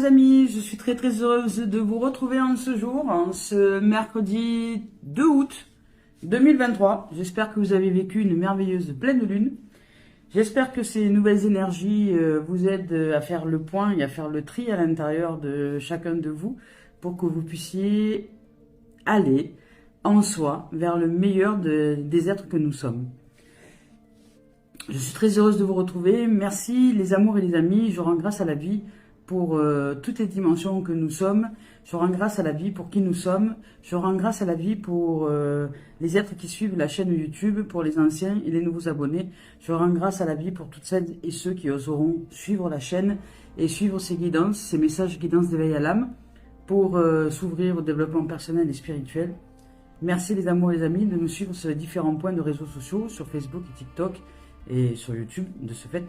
amis, je suis très heureuse de vous retrouver en ce jour, en ce mercredi 2 août 2023. J'espère que vous avez vécu une merveilleuse pleine lune. J'espère que ces nouvelles énergies vous aident à faire le point et à faire le tri à l'intérieur de chacun de vous pour que vous puissiez aller en soi vers le meilleur des êtres que nous sommes. Je suis très heureuse de vous retrouver. Merci les amours et les amis. Je rends grâce à la vie pour toutes les dimensions que nous sommes. Je rends grâce à la vie pour qui nous sommes. Je rends grâce à la vie pour les êtres qui suivent la chaîne YouTube, pour les anciens et les nouveaux abonnés. Je rends grâce à la vie pour toutes celles et ceux qui oseront suivre la chaîne et suivre ces guidances, ces messages guidances d'éveil à l'âme pour s'ouvrir au développement personnel et spirituel. Merci les amours et les amis de nous suivre sur les différents points de réseaux sociaux, sur Facebook et TikTok et sur YouTube de ce fait.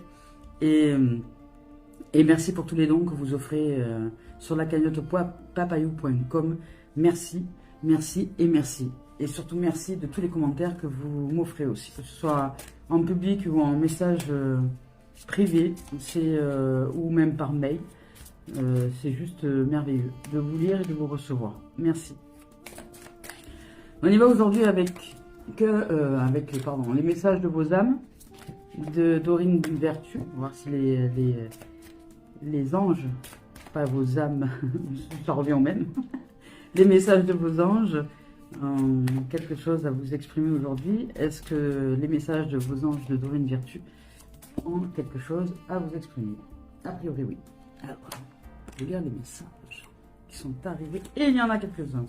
Et merci pour tous les dons que vous offrez sur la cagnotte papayou.com. Merci, merci et merci. Et surtout merci de tous les commentaires que vous m'offrez aussi, que ce soit en public ou en message privé, ou même par mail. C'est juste merveilleux de vous lire et de vous recevoir. Merci. On y va aujourd'hui avec les messages de vos âmes de Dorine Vertu. On va voir si les anges, pas vos âmes, ça revient au même, les messages de vos anges ont quelque chose à vous exprimer aujourd'hui. Est-ce que les messages de vos anges de Dorine Vertu ont quelque chose à vous exprimer? A priori oui. Alors, je vais lire les messages qui sont arrivés et il y en a quelques-uns.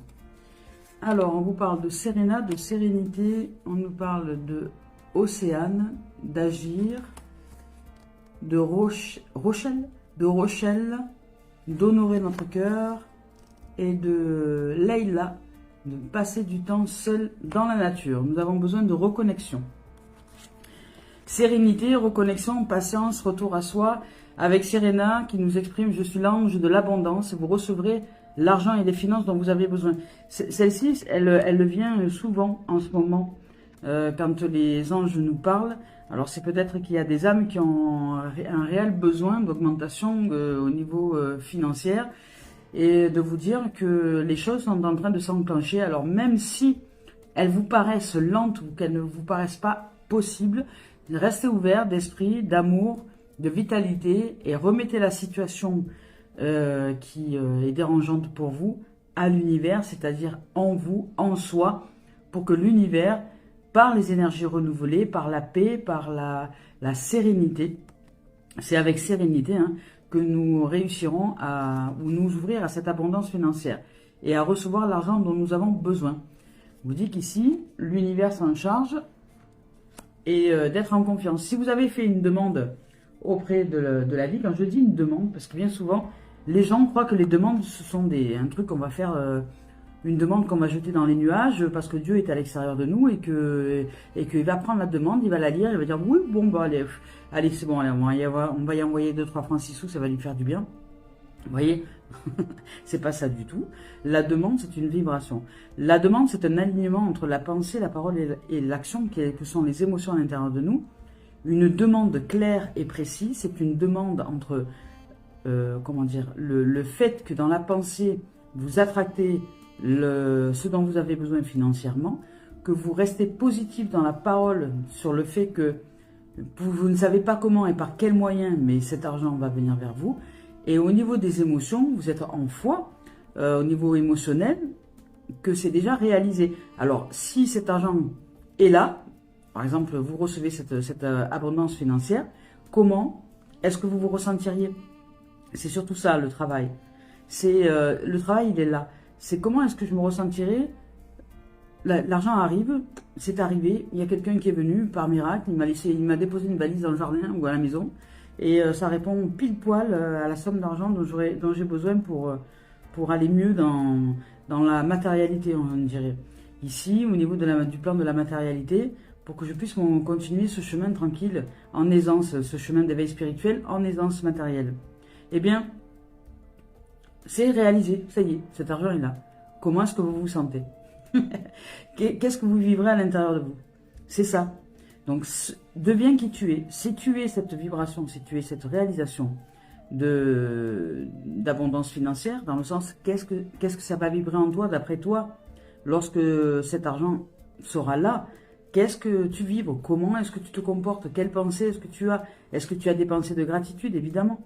Alors, on vous parle de Serena, de sérénité, on nous parle de Océane, d'agir, de Rochelle, d'honorer notre cœur et de Leïla, de passer du temps seul dans la nature. Nous avons besoin de reconnexion. Sérénité, reconnexion, patience, retour à soi. Avec Serena qui nous exprime « Je suis l'ange de l'abondance » et vous recevrez l'argent et les finances dont vous avez besoin. Celle-ci, elle vient souvent en ce moment quand les anges nous parlent. Alors c'est peut-être qu'il y a des âmes qui ont un réel besoin d'augmentation au niveau financier et de vous dire que les choses sont en train de s'enclencher. Alors même si elles vous paraissent lentes ou qu'elles ne vous paraissent pas possibles, restez ouverts d'esprit, d'amour, de vitalité et remettez la situation qui est dérangeante pour vous à l'univers, c'est-à-dire en vous, en soi, pour que l'univers, par les énergies renouvelées, par la paix, par la sérénité, c'est avec sérénité que nous réussirons à nous ouvrir à cette abondance financière et à recevoir l'argent dont nous avons besoin. Je vous dis qu'ici, l'univers s'en charge et d'être en confiance. Si vous avez fait une demande auprès de la vie, quand je dis une demande, parce que bien souvent, les gens croient que les demandes, ce sont un truc qu'on va faire, une demande qu'on va jeter dans les nuages, parce que Dieu est à l'extérieur de nous, et qu'il va prendre la demande, il va la lire, il va dire, oui, bon, bah, allez c'est bon, allez, on va y envoyer 2-3 francs 6 sous, ça va lui faire du bien. Vous voyez, c'est pas ça du tout. La demande, c'est une vibration. La demande, c'est un alignement entre la pensée, la parole et l'action, que sont les émotions à l'intérieur de nous. Une demande claire et précise, c'est une demande entre, le fait que dans la pensée, vous attractez ce dont vous avez besoin financièrement, que vous restez positif dans la parole sur le fait que vous ne savez pas comment et par quels moyens, mais cet argent va venir vers vous. Et au niveau des émotions, vous êtes en foi, au niveau émotionnel, que c'est déjà réalisé. Alors, si cet argent est là, par exemple, vous recevez cette abondance financière, comment est-ce que vous vous ressentiriez? C'est surtout ça, le travail. Le travail, il est là. C'est comment est-ce que je me ressentirais? L'argent arrive, c'est arrivé, il y a quelqu'un qui est venu par miracle, il m'a déposé une valise dans le jardin ou à la maison, et ça répond pile poil à la somme d'argent dont j'ai besoin pour aller mieux dans la matérialité, on dirait. Ici, au niveau du plan de la matérialité, pour que je puisse continuer ce chemin tranquille, en aisance, ce chemin d'éveil spirituel, en aisance matérielle. Eh bien, c'est réalisé, ça y est, cet argent est là. Comment est-ce que vous vous sentez? Qu'est-ce que vous vivrez à l'intérieur de vous? C'est ça. Donc, deviens qui tu es. Si tu es cette vibration, si tu es cette réalisation, d'abondance financière, dans le sens, qu'est-ce que ça va vibrer en toi, d'après toi, lorsque cet argent sera là? Qu'est-ce que tu vibres? Comment est-ce que tu te comportes? Quelles pensées est-ce que tu as? Est-ce que tu as des pensées de gratitude? Évidemment.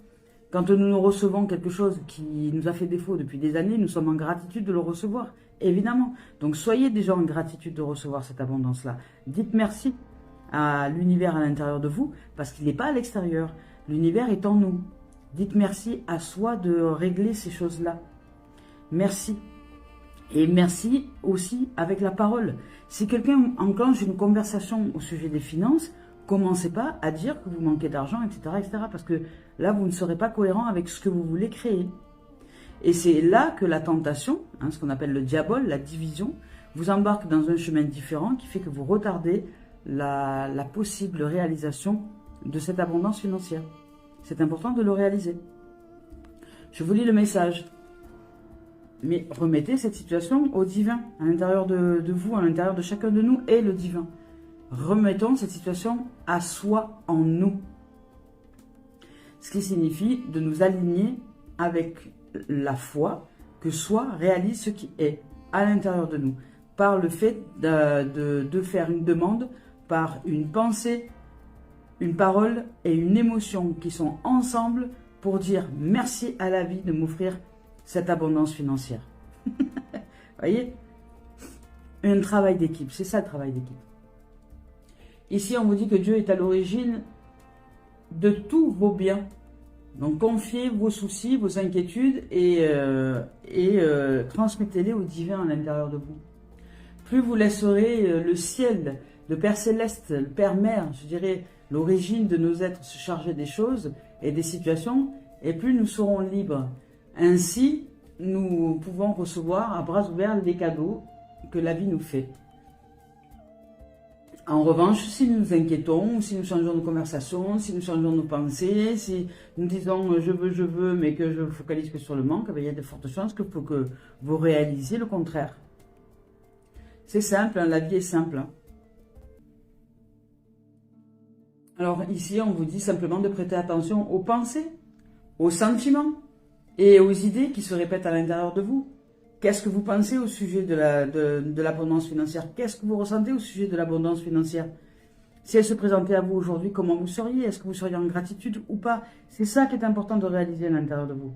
Quand nous recevons quelque chose qui nous a fait défaut depuis des années, nous sommes en gratitude de le recevoir, évidemment. Donc soyez déjà en gratitude de recevoir cette abondance-là. Dites merci à l'univers à l'intérieur de vous, parce qu'il n'est pas à l'extérieur. L'univers est en nous. Dites merci à soi de régler ces choses-là. Merci. Et merci aussi avec la parole. Si quelqu'un enclenche une conversation au sujet des finances, commencez pas à dire que vous manquez d'argent, etc., etc. Parce que là, vous ne serez pas cohérent avec ce que vous voulez créer. Et c'est là que la tentation, ce qu'on appelle le diabole, la division, vous embarque dans un chemin différent qui fait que vous retardez la possible réalisation de cette abondance financière. C'est important de le réaliser. Je vous lis le message. Mais remettez cette situation au divin, à l'intérieur de vous, à l'intérieur de chacun de nous et le divin. Remettons cette situation à soi, en nous. Ce qui signifie de nous aligner avec la foi que soi réalise ce qui est à l'intérieur de nous. Par le fait de faire une demande, par une pensée, une parole et une émotion qui sont ensemble pour dire merci à la vie de m'offrir cette abondance financière. Voyez? Un travail d'équipe, c'est ça le travail d'équipe. Ici, on vous dit que Dieu est à l'origine de tous vos biens. Donc, confiez vos soucis, vos inquiétudes et transmettez-les au divin à l'intérieur de vous. Plus vous laisserez le ciel, le Père Céleste, le Père Mère, je dirais, l'origine de nos êtres se charger des choses et des situations, et plus nous serons libres. Ainsi, nous pouvons recevoir à bras ouverts les cadeaux que la vie nous fait. En revanche, si nous nous inquiétons, si nous changeons de conversation, si nous changeons nos pensées, si nous disons je veux, mais que je focalise que sur le manque, il y a de fortes chances que vous réalisiez le contraire. C'est simple, la vie est simple. Alors ici, on vous dit simplement de prêter attention aux pensées, aux sentiments et aux idées qui se répètent à l'intérieur de vous. Qu'est-ce que vous pensez au sujet de l'abondance financière? Qu'est-ce que vous ressentez au sujet de l'abondance financière? Si elle se présentait à vous aujourd'hui, comment vous seriez? Est-ce que vous seriez en gratitude ou pas? C'est ça qui est important de réaliser à l'intérieur de vous.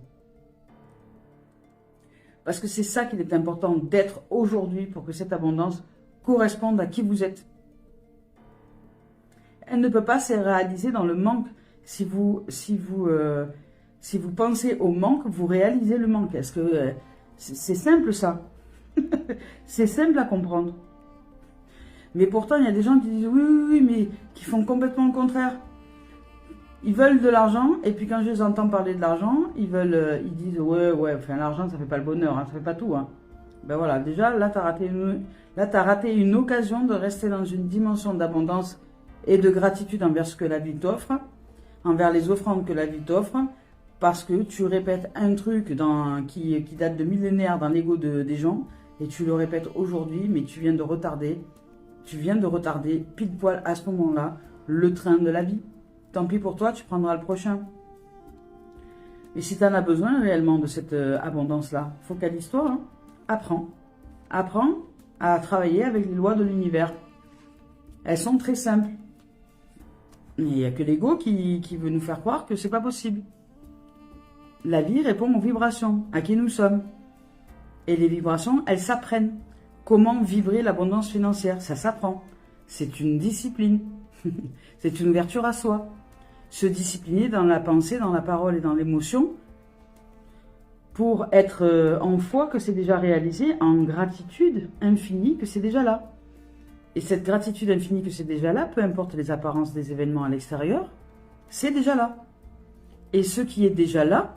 Parce que c'est ça qu'il est important d'être aujourd'hui pour que cette abondance corresponde à qui vous êtes. Elle ne peut pas se réaliser dans le manque. Si vous pensez au manque, vous réalisez le manque. Est-ce que c'est simple ça? C'est simple à comprendre. Mais pourtant, il y a des gens qui disent oui, mais qui font complètement le contraire. Ils veulent de l'argent, et puis quand je les entends parler de l'argent, ils disent ouais, enfin l'argent ça fait pas le bonheur, ça fait pas tout. Ben voilà, déjà là tu as raté une occasion de rester dans une dimension d'abondance et de gratitude envers ce que la vie t'offre, envers les offrandes que la vie t'offre, parce que tu répètes un truc qui date de millénaires dans l'ego des gens, et tu le répètes aujourd'hui, mais tu viens de retarder pile poil à ce moment-là le train de la vie. Tant pis pour toi, tu prendras le prochain. Et si tu en as besoin réellement de cette abondance-là, focalise-toi, apprends. Apprends à travailler avec les lois de l'univers. Elles sont très simples. Il n'y a que l'ego qui veut nous faire croire que c'est pas possible. La vie répond aux vibrations, à qui nous sommes. Et les vibrations, elles s'apprennent. Comment vibrer l'abondance financière? Ça s'apprend. C'est une discipline. C'est une ouverture à soi. Se discipliner dans la pensée, dans la parole et dans l'émotion pour être en foi que c'est déjà réalisé, en gratitude infinie que c'est déjà là. Et cette gratitude infinie que c'est déjà là, peu importe les apparences des événements à l'extérieur, c'est déjà là. Et ce qui est déjà là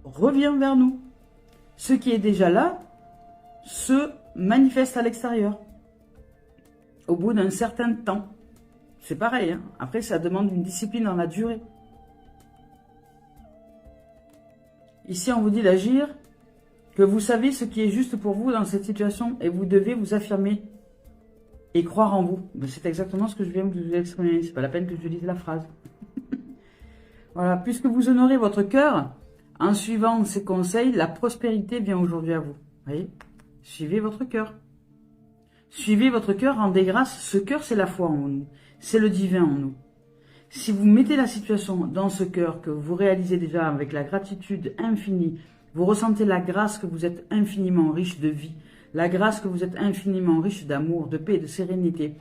revient vers nous. Ce qui est déjà là se manifeste à l'extérieur. Au bout d'un certain temps. C'est pareil. Après, ça demande une discipline dans la durée. Ici, on vous dit d'agir, que vous savez ce qui est juste pour vous dans cette situation et vous devez vous affirmer et croire en vous. C'est exactement ce que je viens de vous exprimer. C'est pas la peine que je lise la phrase. Voilà, puisque vous honorez votre cœur, en suivant ces conseils, la prospérité vient aujourd'hui à vous. Vous voyez? Suivez votre cœur. Suivez votre cœur, rendez grâce. Ce cœur, c'est la foi en nous. C'est le divin en nous. Si vous mettez la situation dans ce cœur, que vous réalisez déjà avec la gratitude infinie, vous ressentez la grâce que vous êtes infiniment riche de vie, la grâce que vous êtes infiniment riche d'amour, de paix, de sérénité,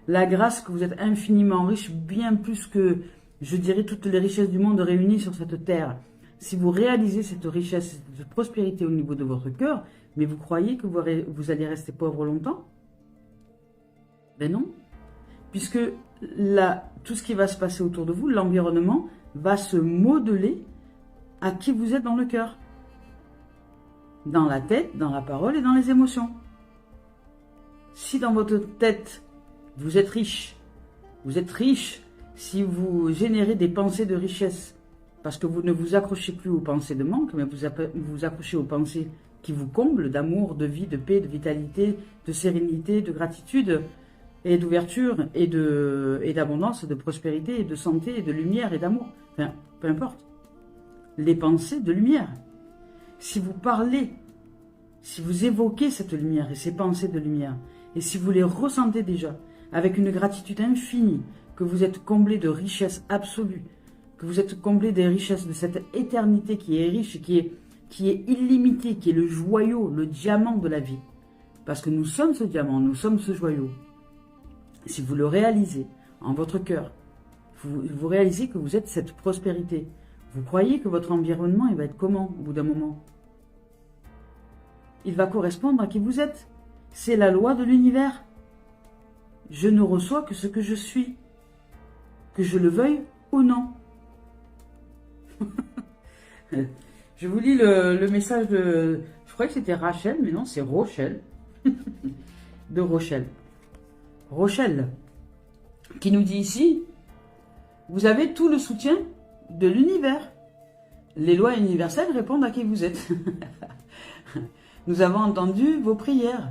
la grâce que vous êtes infiniment riche, bien plus que, je dirais, toutes les richesses du monde réunies sur cette terre. Si vous réalisez cette richesse, cette prospérité au niveau de votre cœur, mais vous croyez que vous allez rester pauvre longtemps? Ben non. Puisque là, tout ce qui va se passer autour de vous, l'environnement, va se modeler à qui vous êtes dans le cœur. Dans la tête, dans la parole et dans les émotions. Si dans votre tête, vous êtes riche si vous générez des pensées de richesse, parce que vous ne vous accrochez plus aux pensées de manque, mais vous accrochez aux pensées qui vous comblent d'amour, de vie, de paix, de vitalité, de sérénité, de gratitude, et d'ouverture, et d'abondance, de prospérité, et de santé, et de lumière, et d'amour. Enfin, peu importe. Les pensées de lumière. Si vous parlez, si vous évoquez cette lumière et ces pensées de lumière, et si vous les ressentez déjà, avec une gratitude infinie, que vous êtes comblé de richesses absolues, que vous êtes comblé des richesses de cette éternité qui est riche, qui est illimitée, qui est le joyau, le diamant de la vie. Parce que nous sommes ce diamant, nous sommes ce joyau. Si vous le réalisez en votre cœur, vous réalisez que vous êtes cette prospérité. Vous croyez que votre environnement, il va être comment au bout d'un moment? Il va correspondre à qui vous êtes. C'est la loi de l'univers. Je ne reçois que ce que je suis. Que je le veuille ou non. Je vous lis le message de... Je croyais que c'était Rachel, mais non, c'est Rochelle. De Rochelle. Rochelle, qui nous dit ici, vous avez tout le soutien de l'univers. Les lois universelles répondent à qui vous êtes. Nous avons entendu vos prières.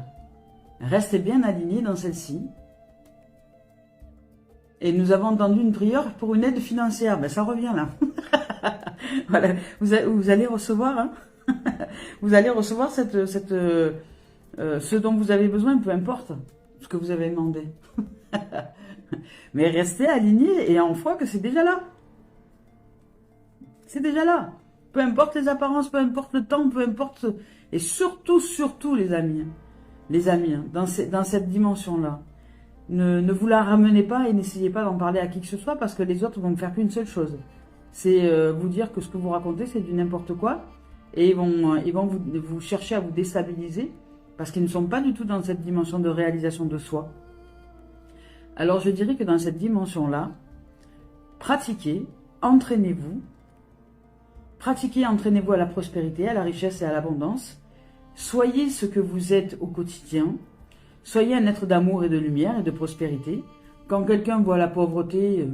Restez bien alignés dans celle-ci. Et nous avons entendu une prière pour une aide financière. Ben, ça revient là. Voilà. Vous allez recevoir, hein. Vous allez recevoir ce dont vous avez besoin, peu importe ce que vous avez demandé. Mais restez alignés et en foi que c'est déjà là. C'est déjà là. Peu importe les apparences, peu importe le temps, peu importe... Et surtout, les amis, dans cette dimension-là, ne vous la ramenez pas et n'essayez pas d'en parler à qui que ce soit parce que les autres vont ne faire qu'une seule chose. C'est vous dire que ce que vous racontez, c'est du n'importe quoi et ils vont vous chercher à vous déstabiliser parce qu'ils ne sont pas du tout dans cette dimension de réalisation de soi. Alors je dirais que dans cette dimension-là, pratiquez, entraînez-vous à la prospérité, à la richesse et à l'abondance. Soyez ce que vous êtes au quotidien. Soyez un être d'amour et de lumière et de prospérité. Quand quelqu'un voit la pauvreté,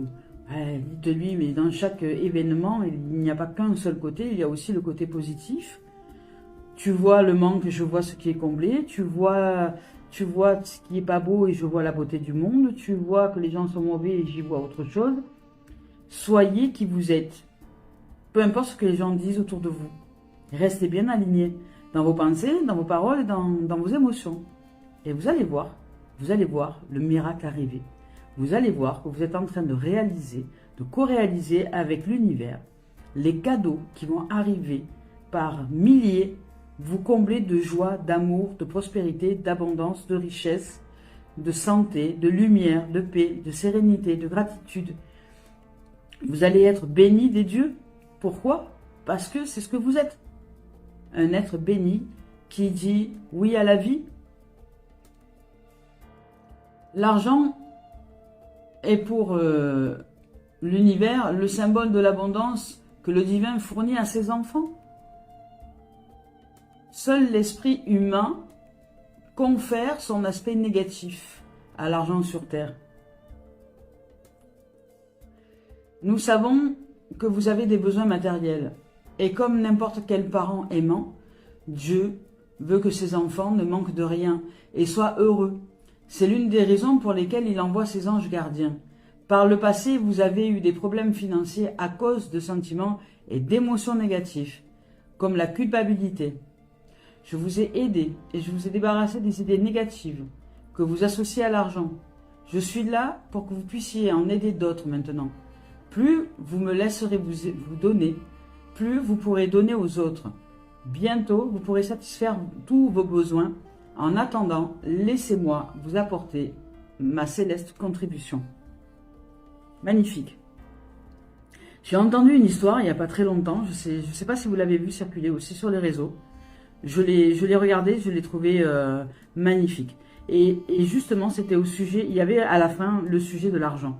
dites-lui, mais dans chaque événement, il n'y a pas qu'un seul côté, il y a aussi le côté positif. Tu vois le manque, je vois ce qui est comblé. Tu vois ce qui est pas beau et je vois la beauté du monde. Tu vois que les gens sont mauvais et j'y vois autre chose. Soyez qui vous êtes. Peu importe ce que les gens disent autour de vous. Restez bien alignés dans vos pensées, dans vos paroles et dans vos émotions. Et vous allez voir le miracle arriver. Vous allez voir que vous êtes en train de réaliser, de co-réaliser avec l'univers les cadeaux qui vont arriver par milliers, vous combler de joie, d'amour, de prospérité, d'abondance, de richesse, de santé, de lumière, de paix, de sérénité, de gratitude. Vous allez être bénis des dieux. Pourquoi? Parce que c'est ce que vous êtes. Un être béni qui dit oui à la vie. L'argent est pour l'univers le symbole de l'abondance que le divin fournit à ses enfants. Seul l'esprit humain confère son aspect négatif à l'argent sur terre. Nous savons que vous avez des besoins matériels. Et comme n'importe quel parent aimant, Dieu veut que ses enfants ne manquent de rien et soient heureux. C'est l'une des raisons pour lesquelles il envoie ses anges gardiens. Par le passé, vous avez eu des problèmes financiers à cause de sentiments et d'émotions négatives, comme la culpabilité. Je vous ai aidé et je vous ai débarrassé des idées négatives que vous associez à l'argent. Je suis là pour que vous puissiez en aider d'autres maintenant. Plus vous me laisserez vous donner, plus vous pourrez donner aux autres. Bientôt, vous pourrez satisfaire tous vos besoins. En attendant, laissez-moi vous apporter ma céleste contribution. Magnifique. J'ai entendu une histoire il n'y a pas très longtemps. Je sais pas si vous l'avez vu circuler aussi sur les réseaux. Je l'ai regardé, je l'ai trouvé magnifique. Et justement, c'était au sujet, il y avait à la fin le sujet de l'argent.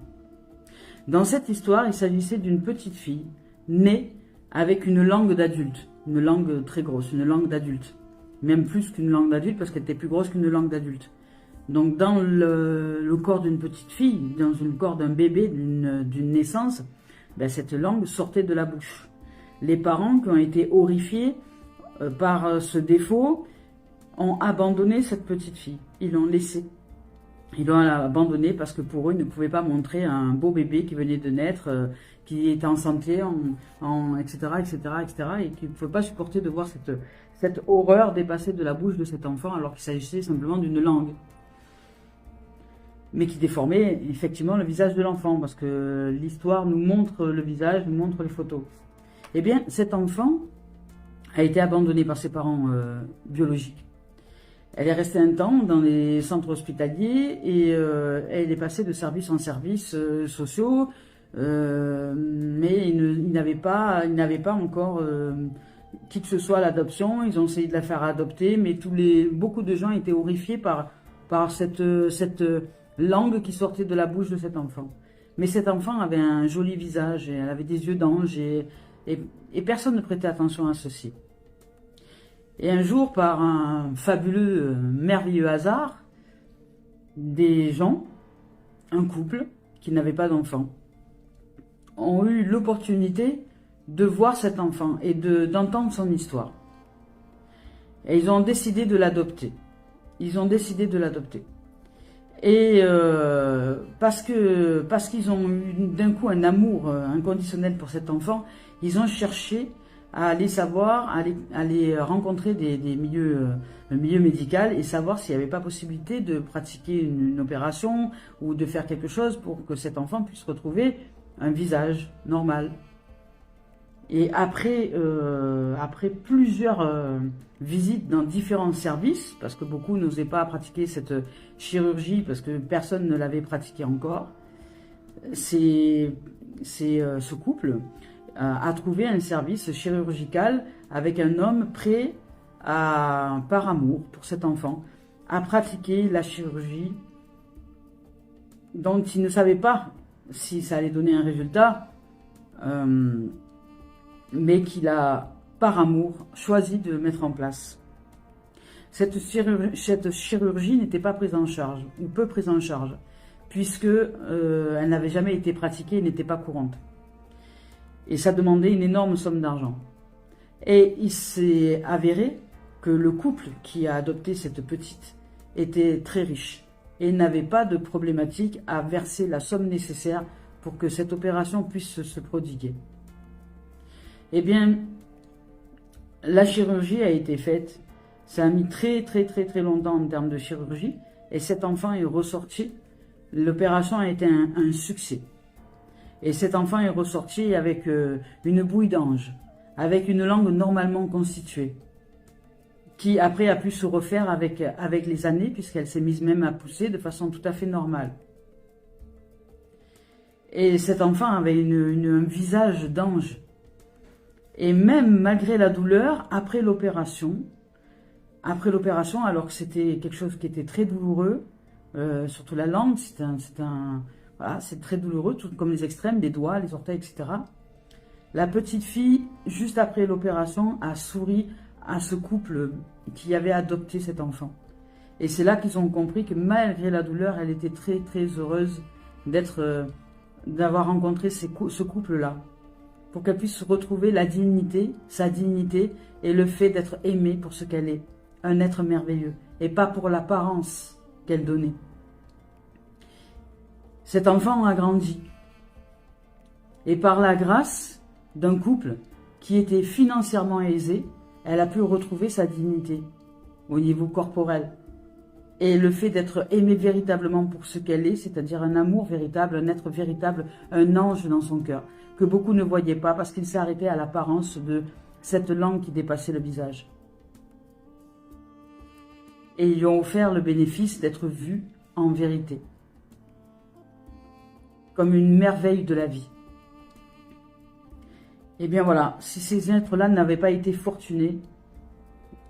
Dans cette histoire, il s'agissait d'une petite fille née avec une langue d'adulte. Une langue très grosse, une langue d'adulte. Même plus qu'une langue d'adulte parce qu'elle était plus grosse qu'une langue d'adulte. Donc dans le corps d'une petite fille, dans le corps d'un bébé, d'une naissance, ben, cette langue sortait de la bouche. Les parents qui ont été horrifiés par ce défaut ont abandonné cette petite fille. Ils l'ont laissée. Ils l'ont abandonnée parce que pour eux, ils ne pouvaient pas montrer un beau bébé qui venait de naître, qui était en santé, etc., etc., etc., et qui ne pouvaient pas supporter de voir cette horreur dépasser de la bouche de cet enfant alors qu'il s'agissait simplement d'une langue. Mais qui déformait effectivement le visage de l'enfant, parce que l'histoire nous montre le visage, nous montre les photos. Eh bien, cet enfant a été abandonné par ses parents biologiques. Elle est restée un temps dans les centres hospitaliers et elle est passée de service en service sociaux, mais ils n'avaient pas encore qui que ce soit à l'adoption. Ils ont essayé de la faire adopter, mais beaucoup de gens étaient horrifiés par cette langue qui sortait de la bouche de cet enfant. Mais cet enfant avait un joli visage, et elle avait des yeux d'ange, et personne ne prêtait attention à ceci. Et un jour, par un fabuleux, merveilleux hasard, des gens, un couple qui n'avait pas d'enfant, ont eu l'opportunité de voir cet enfant et d'entendre son histoire. Et ils ont décidé de l'adopter. Et parce qu'ils ont eu d'un coup un amour inconditionnel pour cet enfant, ils ont cherché à aller savoir, à aller rencontrer des milieux, le milieu médical et savoir s'il n'y avait pas possibilité de pratiquer une opération ou de faire quelque chose pour que cet enfant puisse retrouver un visage normal. Et après plusieurs visites dans différents services, parce que beaucoup n'osaient pas pratiquer cette chirurgie parce que personne ne l'avait pratiquée encore, ce couple a trouvé un service chirurgical avec un homme prêt par amour pour cet enfant, à pratiquer la chirurgie dont il ne savait pas si ça allait donner un résultat, mais qu'il a, par amour, choisi de mettre en place. Cette chirurgie n'était pas prise en charge, ou peu prise en charge, puisque elle n'avait jamais été pratiquée et n'était pas courante. Et ça demandait une énorme somme d'argent. Et il s'est avéré que le couple qui a adopté cette petite était très riche et n'avait pas de problématique à verser la somme nécessaire pour que cette opération puisse se prodiguer. Eh bien, la chirurgie a été faite. Ça a mis très longtemps en termes de chirurgie. Et cet enfant est ressorti. L'opération a été un succès. Et cet enfant est ressorti avec une bouille d'ange, avec une langue normalement constituée, qui après a pu se refaire avec les années, puisqu'elle s'est mise même à pousser de façon tout à fait normale. Et cet enfant avait un visage d'ange. Et même malgré la douleur, après l'opération, alors que c'était quelque chose qui était très douloureux, surtout la langue, voilà, c'est très douloureux, tout comme les extrêmes, les doigts, les orteils, etc. La petite fille, juste après l'opération, a souri à ce couple qui avait adopté cet enfant. Et c'est là qu'ils ont compris que malgré la douleur, elle était très heureuse d'avoir rencontré ce couple-là, pour qu'elle puisse retrouver sa dignité et le fait d'être aimée pour ce qu'elle est, un être merveilleux, et pas pour l'apparence qu'elle donnait. Cet enfant a grandi. Et par la grâce d'un couple qui était financièrement aisé, elle a pu retrouver sa dignité au niveau corporel. Et le fait d'être aimée véritablement pour ce qu'elle est, c'est-à-dire un amour véritable, un être véritable, un ange dans son cœur, que beaucoup ne voyaient pas parce qu'il s'est arrêté à l'apparence de cette langue qui dépassait le visage. Et ils lui ont offert le bénéfice d'être vus en vérité, comme une merveille de la vie. Et bien voilà, si ces êtres-là n'avaient pas été fortunés,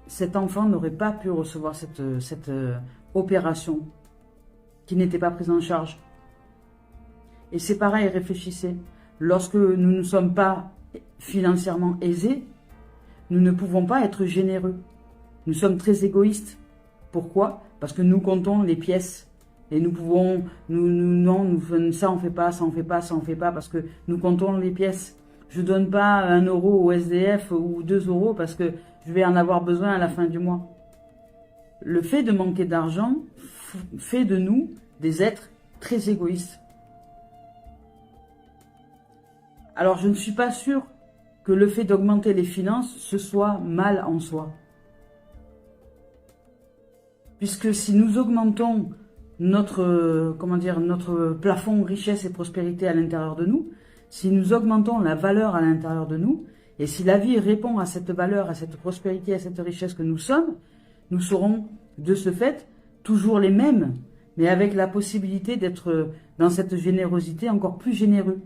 cet enfant n'aurait pas pu recevoir cette opération qui n'était pas prise en charge. Et c'est pareil, réfléchissez. Lorsque nous ne sommes pas financièrement aisés, nous ne pouvons pas être généreux. Nous sommes très égoïstes. Pourquoi? Parce que nous comptons les pièces. Et nous pouvons, ça on fait pas, ça on fait pas, ça on fait pas, parce que nous comptons les pièces. Je ne donne pas 1 euro au SDF ou 2 euros parce que je vais en avoir besoin à la fin du mois. Le fait de manquer d'argent fait de nous des êtres très égoïstes. Alors je ne suis pas sûre que le fait d'augmenter les finances, ce soit mal en soi. Puisque si nous augmentons notre plafond richesse et prospérité à l'intérieur de nous, si nous augmentons la valeur à l'intérieur de nous, et si la vie répond à cette valeur, à cette prospérité, à cette richesse que nous sommes, nous serons de ce fait toujours les mêmes, mais avec la possibilité d'être dans cette générosité encore plus généreux.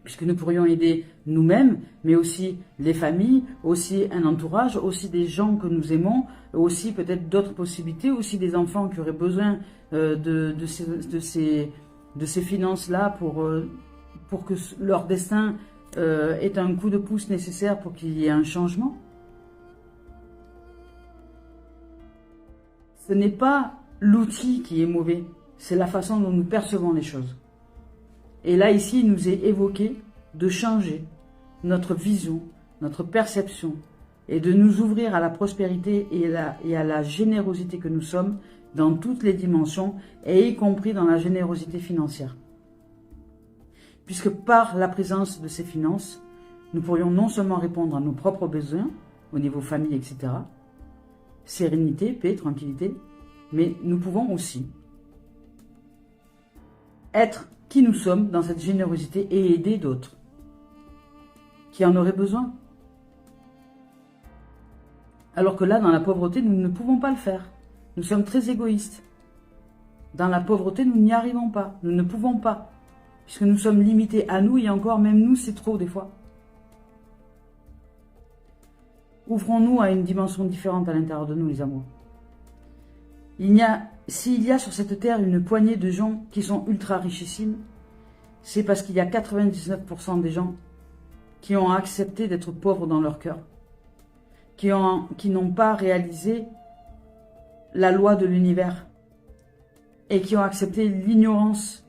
Puisque nous pourrions aider nous-mêmes, mais aussi les familles, aussi un entourage, aussi des gens que nous aimons, aussi peut-être d'autres possibilités, aussi des enfants qui auraient besoin de ces finances-là pour que leur destin ait un coup de pouce nécessaire pour qu'il y ait un changement. Ce n'est pas l'outil qui est mauvais, c'est la façon dont nous percevons les choses. Et là, ici, il nous est évoqué de changer notre vision, notre perception, et de nous ouvrir à la prospérité et à la générosité que nous sommes dans toutes les dimensions, et y compris dans la générosité financière. Puisque par la présence de ces finances, nous pourrions non seulement répondre à nos propres besoins, au niveau famille, etc., sérénité, paix, tranquillité, mais nous pouvons aussi être qui nous sommes dans cette générosité et aider d'autres qui en auraient besoin. Alors que là, dans la pauvreté, nous ne pouvons pas le faire. Nous sommes très égoïstes. Dans la pauvreté, nous n'y arrivons pas. Nous ne pouvons pas. Puisque nous sommes limités à nous, et encore, même nous, c'est trop des fois. Ouvrons-nous à une dimension différente à l'intérieur de nous, les amours. S'il y a sur cette terre une poignée de gens qui sont ultra richissimes, c'est parce qu'il y a 99% des gens qui ont accepté d'être pauvres dans leur cœur, qui n'ont pas réalisé la loi de l'univers et qui ont accepté l'ignorance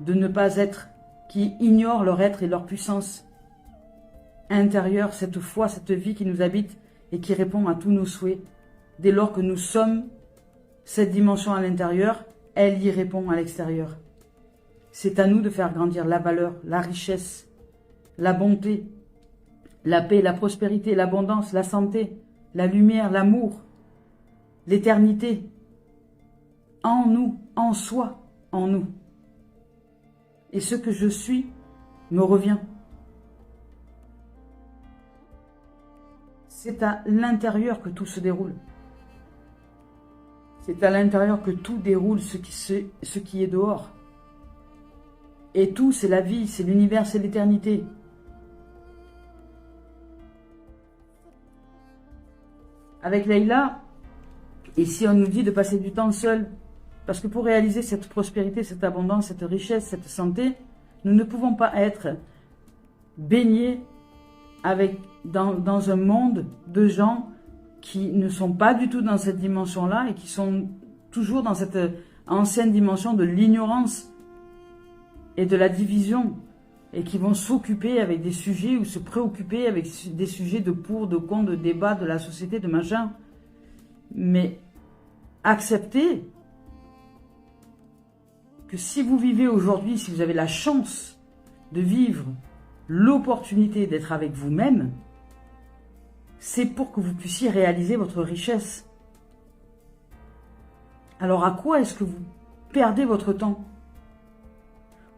de ne pas être, qui ignorent leur être et leur puissance intérieure, cette foi, cette vie qui nous habite et qui répond à tous nos souhaits. Dès lors que nous sommes cette dimension à l'intérieur, elle y répond à l'extérieur. C'est à nous de faire grandir la valeur, la richesse, la bonté, la paix, la prospérité, l'abondance, la santé, la lumière, l'amour, l'éternité, en nous, en soi, en nous. Et ce que je suis me revient. C'est à l'intérieur que tout se déroule. C'est à l'intérieur que tout déroule ce qui est dehors. Et tout, c'est la vie, c'est l'univers, c'est l'éternité. Avec Leïla, ici on nous dit de passer du temps seul, parce que pour réaliser cette prospérité, cette abondance, cette richesse, cette santé, nous ne pouvons pas être baignés dans un monde de gens qui ne sont pas du tout dans cette dimension-là et qui sont toujours dans cette ancienne dimension de l'ignorance et de la division, et qui vont s'occuper avec des sujets ou se préoccuper avec des sujets de pour, de contre, de débat, de la société, de machin. Mais accepter que si vous vivez aujourd'hui, si vous avez la chance de vivre l'opportunité d'être avec vous-même, c'est pour que vous puissiez réaliser votre richesse. Alors à quoi est-ce que vous perdez votre temps?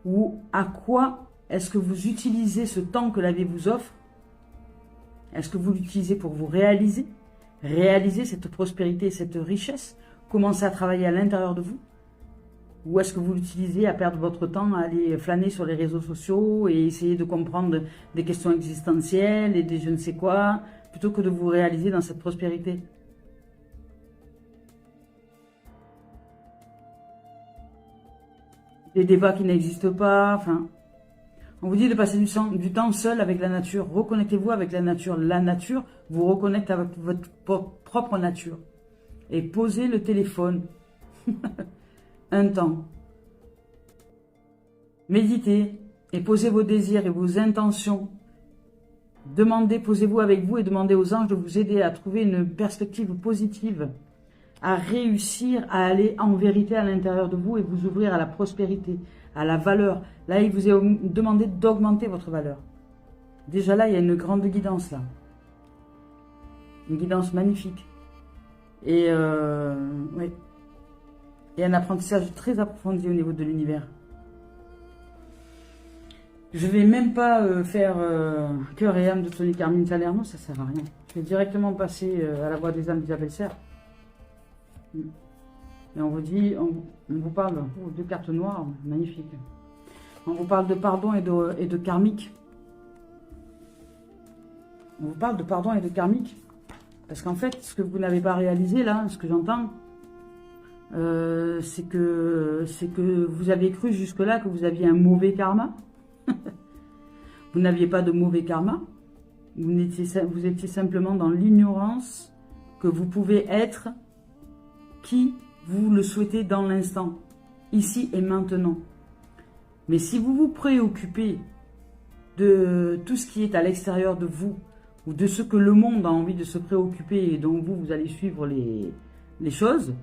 Ou à quoi est-ce que vous utilisez ce temps que la vie vous offre? Est-ce que vous l'utilisez pour vous réaliser? Réaliser cette prospérité, cette richesse? Commencer à travailler à l'intérieur de vous? Ou est-ce que vous l'utilisez à perdre votre temps, à aller flâner sur les réseaux sociaux et essayer de comprendre des questions existentielles et des je ne sais quoi, plutôt que de vous réaliser dans cette prospérité? Des débats qui n'existent pas, enfin... On vous dit de passer du temps seul avec la nature. Reconnectez-vous avec la nature. La nature vous reconnecte avec votre propre nature. Et posez le téléphone un temps. Méditez et posez vos désirs et vos intentions. Demandez, posez-vous avec vous et demandez aux anges de vous aider à trouver une perspective positive, à réussir à aller en vérité à l'intérieur de vous et vous ouvrir à la prospérité, à la valeur. Là, il vous est demandé d'augmenter votre valeur. Déjà là, il y a une grande guidance là. Une guidance magnifique. Et, oui. Et un apprentissage très approfondi au niveau de l'univers. Je vais même pas faire cœur et âme de Tony Carmine Salerno, ça sert à rien. Je vais directement passer à la voix des âmes d'Isabelle Serre. Et on vous dit, on vous parle de cartes noires, magnifique. On vous parle de pardon et de karmique. On vous parle de pardon et de karmique. Parce qu'en fait, ce que vous n'avez pas réalisé là, ce que j'entends, c'est que vous avez cru jusque-là que vous aviez un mauvais karma. Vous n'aviez pas de mauvais karma. Vous étiez simplement dans l'ignorance que vous pouvez être qui vous le souhaitez dans l'instant, ici et maintenant. Mais si vous vous préoccupez de tout ce qui est à l'extérieur de vous, ou de ce que le monde a envie de se préoccuper et dont vous allez suivre les choses,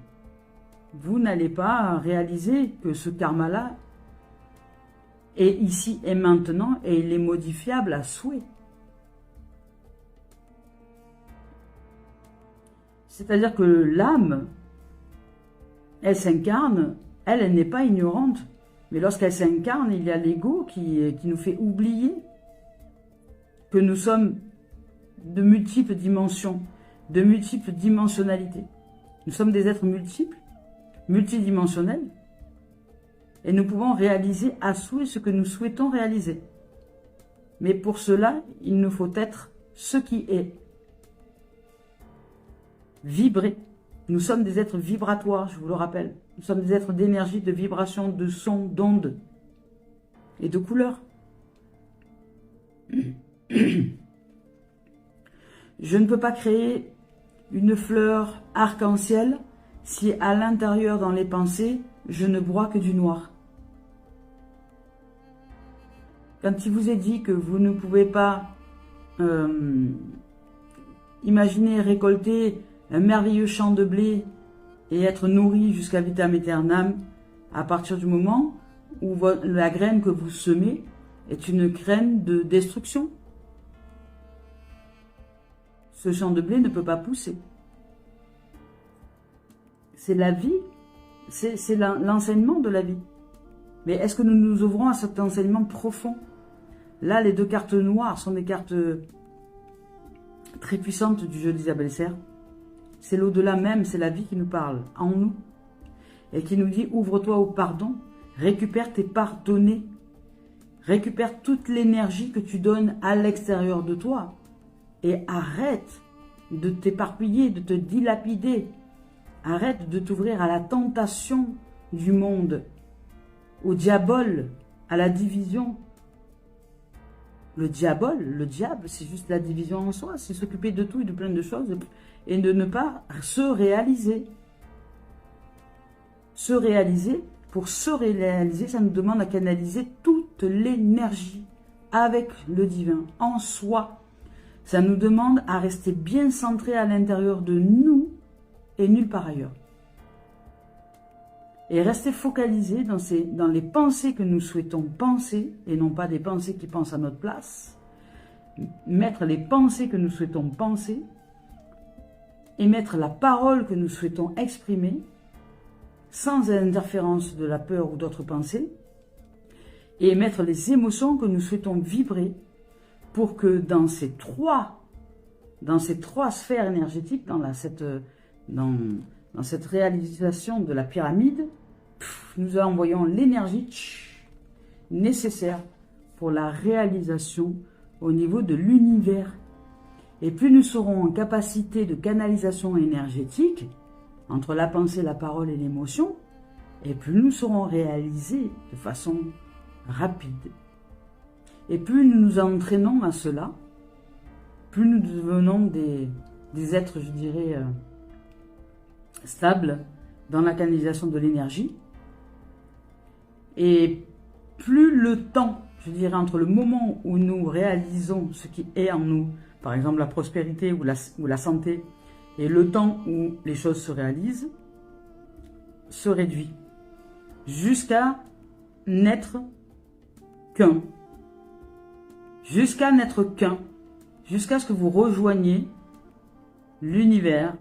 vous n'allez pas réaliser que ce karma-là est ici et maintenant et il est modifiable à souhait. C'est-à-dire que l'âme, elle s'incarne, elle n'est pas ignorante. Mais lorsqu'elle s'incarne, il y a l'ego qui nous fait oublier que nous sommes de multiples dimensions, de multiples dimensionnalités. Nous sommes des êtres multiples, multidimensionnels, et nous pouvons réaliser à souhait ce que nous souhaitons réaliser. Mais pour cela, il nous faut être ce qui est. Vibrer. Nous sommes des êtres vibratoires, je vous le rappelle. Nous sommes des êtres d'énergie, de vibration, de son, d'onde et de couleur. Je ne peux pas créer une fleur arc-en-ciel si à l'intérieur, dans les pensées, je ne broie que du noir. Quand il vous est dit que vous ne pouvez pas imaginer récolter un merveilleux champ de blé et être nourri jusqu'à vitam aeternam, à partir du moment où la graine que vous semez est une graine de destruction. Ce champ de blé ne peut pas pousser. C'est la vie, c'est l'enseignement de la vie. Mais est-ce que nous nous ouvrons à cet enseignement profond? Là, les deux cartes noires sont des cartes très puissantes du jeu d'Isabelle Serre. C'est l'au-delà même, c'est la vie qui nous parle, en nous. Et qui nous dit, ouvre-toi au pardon, récupère tes parts données. Récupère toute l'énergie que tu donnes à l'extérieur de toi. Et arrête de t'éparpiller, de te dilapider. Arrête de t'ouvrir à la tentation du monde, au diable, à la division. Le diable, c'est juste la division en soi, c'est s'occuper de tout et de plein de choses et de ne pas se réaliser. Se réaliser, pour se réaliser, ça nous demande à canaliser toute l'énergie avec le divin, en soi. Ça nous demande à rester bien centré à l'intérieur de nous et nulle part ailleurs. et rester focalisé dans les pensées que nous souhaitons penser, et non pas des pensées qui pensent à notre place. Mettre les pensées que nous souhaitons penser, et mettre la parole que nous souhaitons exprimer, sans interférence de la peur ou d'autres pensées, et mettre les émotions que nous souhaitons vibrer, pour que dans ces trois sphères énergétiques, dans cette réalisation de la pyramide, nous envoyons l'énergie nécessaire pour la réalisation au niveau de l'univers. Et plus nous serons en capacité de canalisation énergétique, entre la pensée, la parole et l'émotion, et plus nous serons réalisés de façon rapide. Et plus nous nous entraînons à cela, plus nous devenons des êtres, je dirais, stables dans la canalisation de l'énergie. Et plus le temps, je dirais, entre le moment où nous réalisons ce qui est en nous, par exemple la prospérité ou la santé, et le temps où les choses se réalisent, se réduit jusqu'à n'être qu'un. Jusqu'à n'être qu'un. Jusqu'à ce que vous rejoigniez l'univers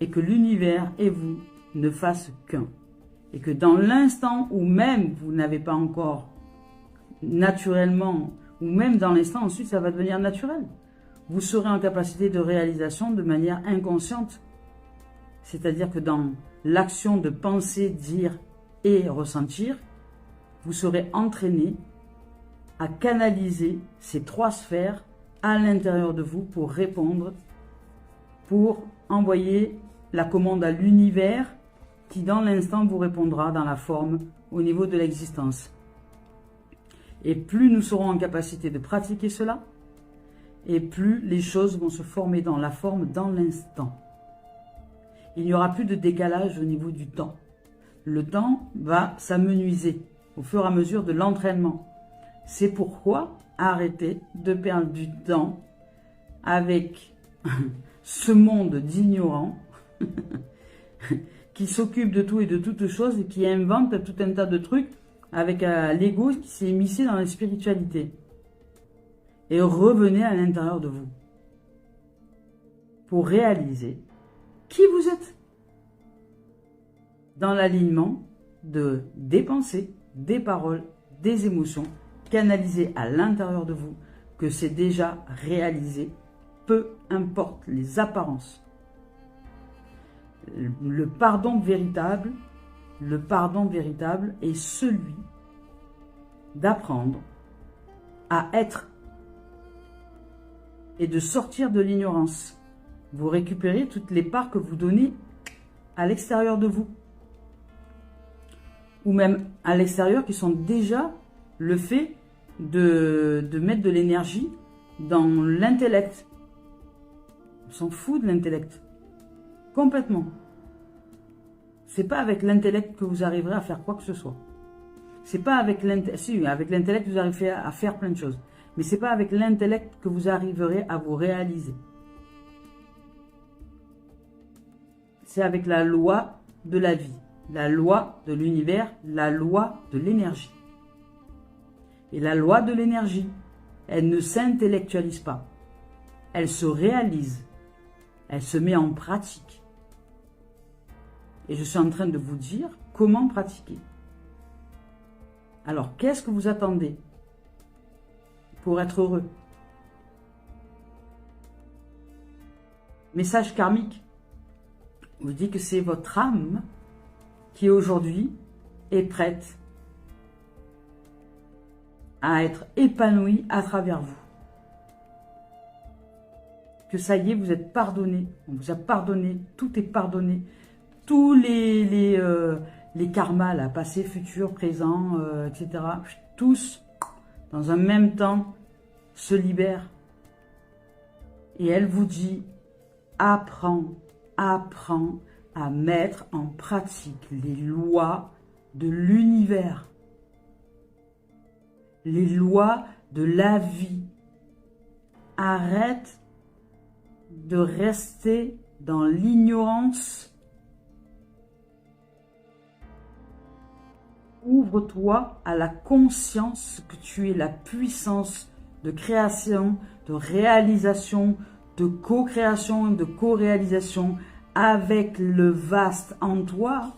et que l'univers et vous ne fassent qu'un. Et que dans l'instant où même vous n'avez pas encore naturellement, ou même dans l'instant ensuite ça va devenir naturel, vous serez en capacité de réalisation de manière inconsciente. C'est-à-dire que dans l'action de penser, dire et ressentir, vous serez entraîné à canaliser ces trois sphères à l'intérieur de vous pour répondre, pour envoyer la commande à l'univers qui dans l'instant vous répondra dans la forme au niveau de l'existence. Et plus nous serons en capacité de pratiquer cela, et plus les choses vont se former dans la forme dans l'instant. Il n'y aura plus de décalage au niveau du temps. Le temps va s'amenuiser au fur et à mesure de l'entraînement. C'est pourquoi arrêtez de perdre du temps avec ce monde d'ignorants qui s'occupe de tout et de toutes choses et qui invente tout un tas de trucs avec l'ego qui s'est immiscé dans la spiritualité. Et revenez à l'intérieur de vous pour réaliser qui vous êtes dans l'alignement des pensées, des paroles, des émotions canalisées à l'intérieur de vous, que c'est déjà réalisé, peu importe les apparences. Le pardon véritable est celui d'apprendre à être et de sortir de l'ignorance. Vous récupérez toutes les parts que vous donnez à l'extérieur de vous. Ou même à l'extérieur qui sont déjà le fait de mettre de l'énergie dans l'intellect. On s'en fout de l'intellect. Complètement. C'est pas avec l'intellect que vous arriverez à faire quoi que ce soit. C'est pas avec l'intellect. Si, avec l'intellect, vous arrivez à faire plein de choses. Mais c'est pas avec l'intellect que vous arriverez à vous réaliser. C'est avec la loi de la vie, la loi de l'univers, la loi de l'énergie. Et la loi de l'énergie, elle ne s'intellectualise pas. Elle se réalise. Elle se met en pratique. Et je suis en train de vous dire comment pratiquer. Alors, qu'est-ce que vous attendez pour être heureux? Message karmique vous dit que c'est votre âme qui aujourd'hui est prête à être épanouie à travers vous. Que ça y est, vous êtes pardonné. On vous a pardonné, tout est pardonné. Tous les karmas, là, passé, futur, présent, etc., tous, dans un même temps, se libèrent. Et elle vous dit, apprends à mettre en pratique les lois de l'univers, les lois de la vie. Arrête de rester dans l'ignorance Ouvre-toi à la conscience que tu es la puissance de création, de réalisation, de co-création, de co-réalisation avec le vaste en toi,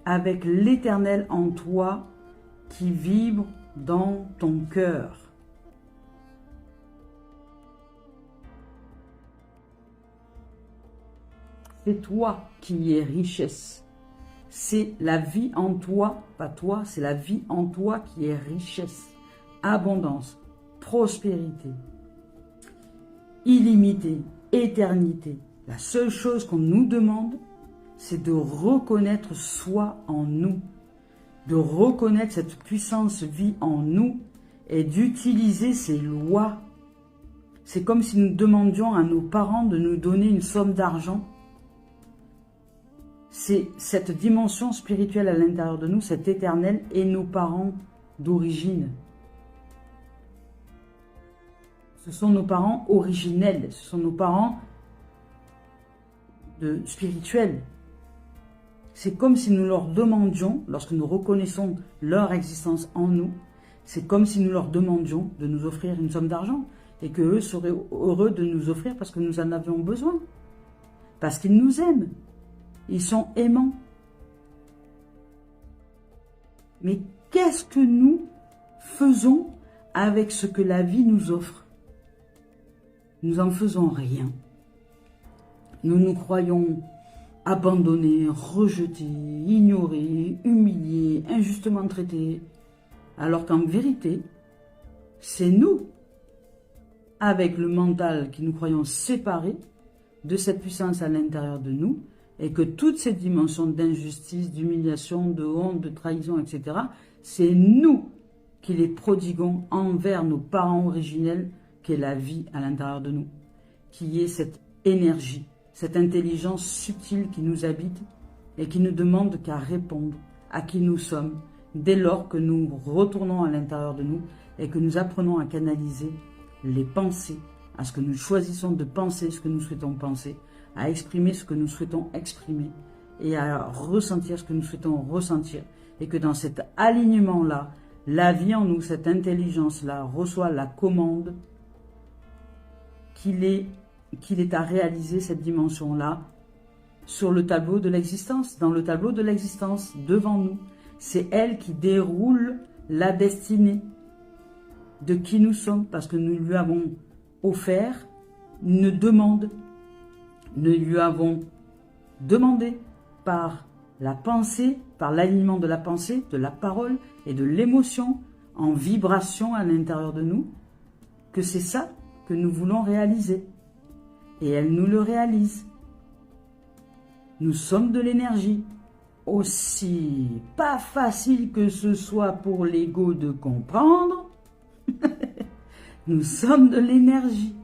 avec l'éternel en toi qui vibre dans ton cœur. C'est toi qui es richesse. C'est la vie en toi, pas toi, c'est la vie en toi qui est richesse, abondance, prospérité, illimitée, éternité. La seule chose qu'on nous demande, c'est de reconnaître soi en nous, de reconnaître cette puissance vie en nous et d'utiliser ces lois. C'est comme si nous demandions à nos parents de nous donner une somme d'argent. C'est cette dimension spirituelle à l'intérieur de nous, cet éternel, et nos parents d'origine. Ce sont nos parents originels, ce sont nos parents spirituels. C'est comme si nous leur demandions, lorsque nous reconnaissons leur existence en nous, c'est comme si nous leur demandions de nous offrir une somme d'argent et qu'eux seraient heureux de nous offrir parce que nous en avions besoin, parce qu'ils nous aiment. Ils sont aimants. Mais qu'est-ce que nous faisons avec ce que la vie nous offre? Nous en faisons rien. Nous nous croyons abandonnés, rejetés, ignorés, humiliés, injustement traités. Alors qu'en vérité, c'est nous, avec le mental qui nous croyons séparés de cette puissance à l'intérieur de nous, et que toutes ces dimensions d'injustice, d'humiliation, de honte, de trahison, etc., c'est nous qui les prodiguons envers nos parents originels, qui est la vie à l'intérieur de nous, qui est cette énergie, cette intelligence subtile qui nous habite et qui ne demande qu'à répondre à qui nous sommes, dès lors que nous retournons à l'intérieur de nous et que nous apprenons à canaliser les pensées, à ce que nous choisissons de penser ce que nous souhaitons penser, à exprimer ce que nous souhaitons exprimer et à ressentir ce que nous souhaitons ressentir. Et que dans cet alignement-là, la vie en nous, cette intelligence-là, reçoit la commande qu'il est à réaliser cette dimension-là sur le tableau de l'existence, dans le tableau de l'existence, devant nous. C'est elle qui déroule la destinée de qui nous sommes, parce que nous lui avons offert une demande. Nous lui avons demandé par la pensée, par l'alignement de la pensée, de la parole et de l'émotion en vibration à l'intérieur de nous, que c'est ça que nous voulons réaliser. Et elle nous le réalise. Nous sommes de l'énergie. Aussi pas facile que ce soit pour l'ego de comprendre, nous sommes de l'énergie.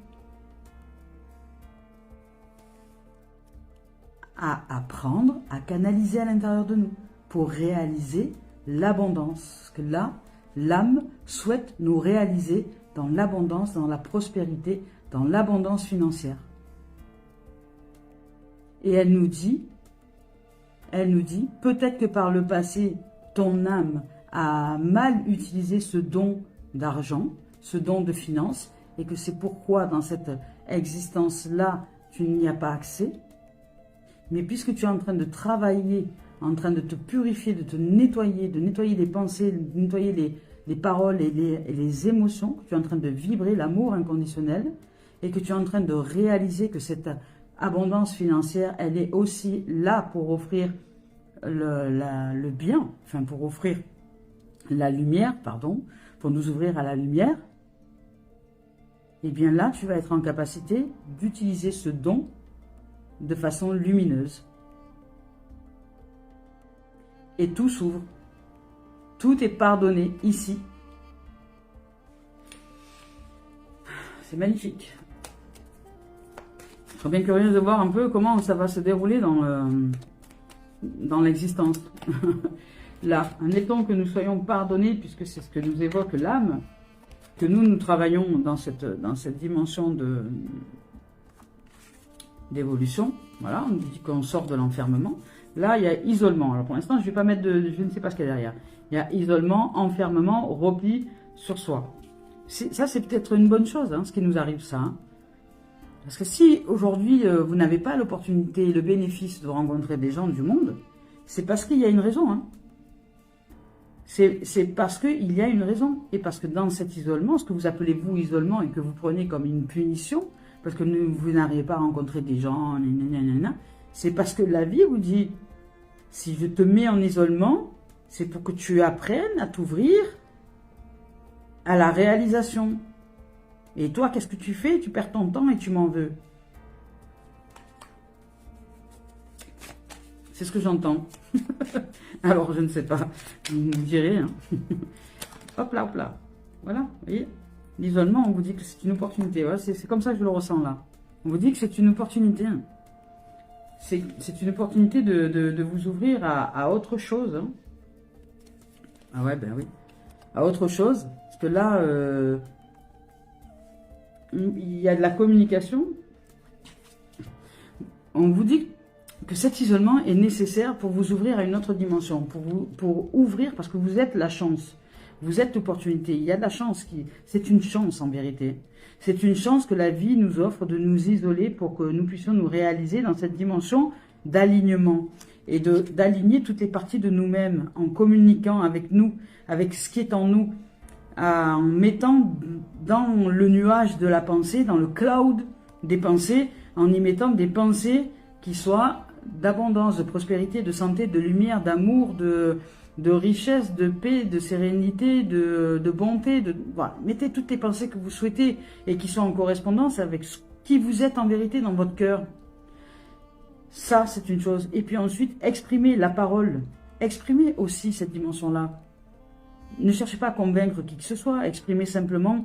À apprendre à canaliser à l'intérieur de nous pour réaliser l'abondance. Que là, l'âme souhaite nous réaliser dans l'abondance, dans la prospérité, dans l'abondance financière. Et elle nous dit, peut-être que par le passé, ton âme a mal utilisé ce don d'argent, ce don de finance, et que c'est pourquoi dans cette existence-là, tu n'y as pas accès. Mais puisque tu es en train de travailler, en train de te purifier, de te nettoyer, de nettoyer les pensées, de nettoyer les paroles et les émotions, que tu es en train de vibrer l'amour inconditionnel, et que tu es en train de réaliser que cette abondance financière, elle est aussi là pour offrir le bien, enfin pour offrir la lumière, pardon, pour nous ouvrir à la lumière, et bien là, tu vas être en capacité d'utiliser ce don de façon lumineuse. Et tout s'ouvre. Tout est pardonné ici. C'est magnifique. Je serais bien curieuse de voir un peu comment ça va se dérouler dans l'existence. Là, admettons que nous soyons pardonnés, puisque c'est ce que nous évoque l'âme, que nous travaillons dans cette dimension d'évolution. Voilà, on dit qu'on sort de l'enfermement. Là, il y a isolement. Alors pour l'instant, je vais pas mettre je ne sais pas ce qu'il y a derrière. Il y a isolement, enfermement, repli sur soi. Ça, c'est peut-être une bonne chose, hein, ce qui nous arrive, ça. Hein. Parce que si aujourd'hui, vous n'avez pas l'opportunité et le bénéfice de rencontrer des gens du monde, c'est parce qu'il y a une raison. Hein. C'est parce qu'il y a une raison. Et parce que dans cet isolement, ce que vous appelez vous isolement et que vous prenez comme une punition, parce que vous n'arrivez pas à rencontrer des gens, c'est parce que la vie vous dit, si je te mets en isolement, c'est pour que tu apprennes à t'ouvrir à la réalisation. Et toi, qu'est-ce que tu fais? Tu perds ton temps et tu m'en veux. C'est ce que j'entends. Alors, je ne sais pas. Vous me direz. Hein. Hop là, hop là. Voilà, vous voyez. L'isolement, on vous dit que c'est une opportunité. Ouais, c'est comme ça que je le ressens là. On vous dit que c'est une opportunité. Hein. C'est une opportunité de vous ouvrir à autre chose. Hein. Ah ouais, ben oui. À autre chose. Parce que là, il y a de la communication. On vous dit que cet isolement est nécessaire pour vous ouvrir à une autre dimension. Pour ouvrir, parce que vous êtes la chance. Vous êtes l'opportunité. Il y a de la chance. C'est une chance en vérité. C'est une chance que la vie nous offre de nous isoler pour que nous puissions nous réaliser dans cette dimension d'alignement. Et d'aligner toutes les parties de nous-mêmes en communiquant avec nous, avec ce qui est en nous, en mettant dans le nuage de la pensée, dans le cloud des pensées, en y mettant des pensées qui soient d'abondance, de prospérité, de santé, de lumière, d'amour, de richesse, de paix, de sérénité, de bonté. Voilà. Mettez toutes les pensées que vous souhaitez et qui sont en correspondance avec ce qui vous êtes en vérité dans votre cœur. Ça, c'est une chose. Et puis ensuite, exprimez la parole. Exprimez aussi cette dimension-là. Ne cherchez pas à convaincre qui que ce soit. Exprimez simplement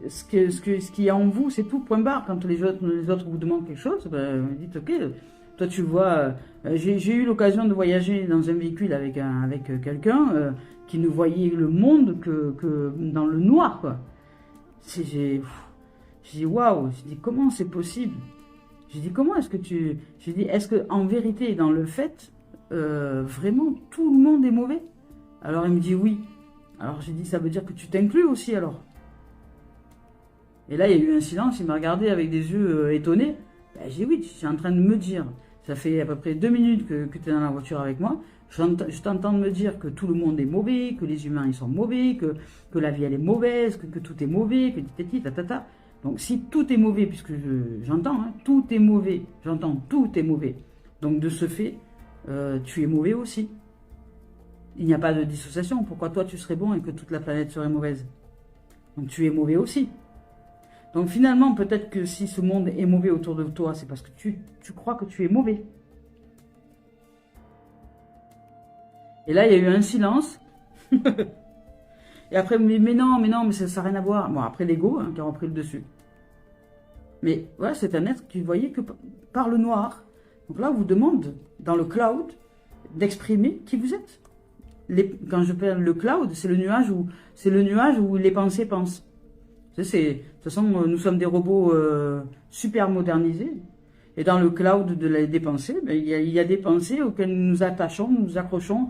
ce qu'il y a en vous. C'est tout, point barre. Quand les autres vous demandent quelque chose, ben, dites, ok, toi tu vois... j'ai eu l'occasion de voyager dans un véhicule avec quelqu'un qui ne voyait le monde que dans le noir, quoi. J'ai dit, waouh, j'ai dit, comment c'est possible? J'ai dit, comment est-ce que tu... J'ai dit, est-ce qu'en vérité, dans le fait, vraiment, tout le monde est mauvais? Alors, il me dit oui. Alors, j'ai dit, ça veut dire que tu t'inclus aussi, alors? Et là, il y a eu un silence, il m'a regardé avec des yeux étonnés. Ben, j'ai dit, oui, tu es en train de me dire, ça fait à peu près 2 minutes que tu es dans la voiture avec moi, je t'entends me dire que tout le monde est mauvais, que les humains, ils sont mauvais, que la vie, elle est mauvaise, que tout est mauvais, que titi, tatata. Donc, si tout est mauvais, puisque j'entends, hein, tout est mauvais, j'entends, tout est mauvais. Donc, de ce fait, tu es mauvais aussi. Il n'y a pas de dissociation. Pourquoi toi, tu serais bon et que toute la planète serait mauvaise? Donc, tu es mauvais aussi. Donc, finalement, peut-être que si ce monde est mauvais autour de toi, c'est parce que tu crois que tu es mauvais. Et là, il y a eu un silence. Et après, mais non, mais ça n'a rien à voir. Bon, après l'ego hein, qui a repris le dessus. Mais voilà, c'est un être qui voyait que par le noir. Donc là, on vous demande, dans le cloud, d'exprimer qui vous êtes. Quand je parle le cloud, c'est le nuage où les pensées pensent. De toute façon, nous sommes des robots super modernisés. Et dans le cloud des pensées, ben, il y a des pensées auxquelles nous nous attachons, nous nous accrochons.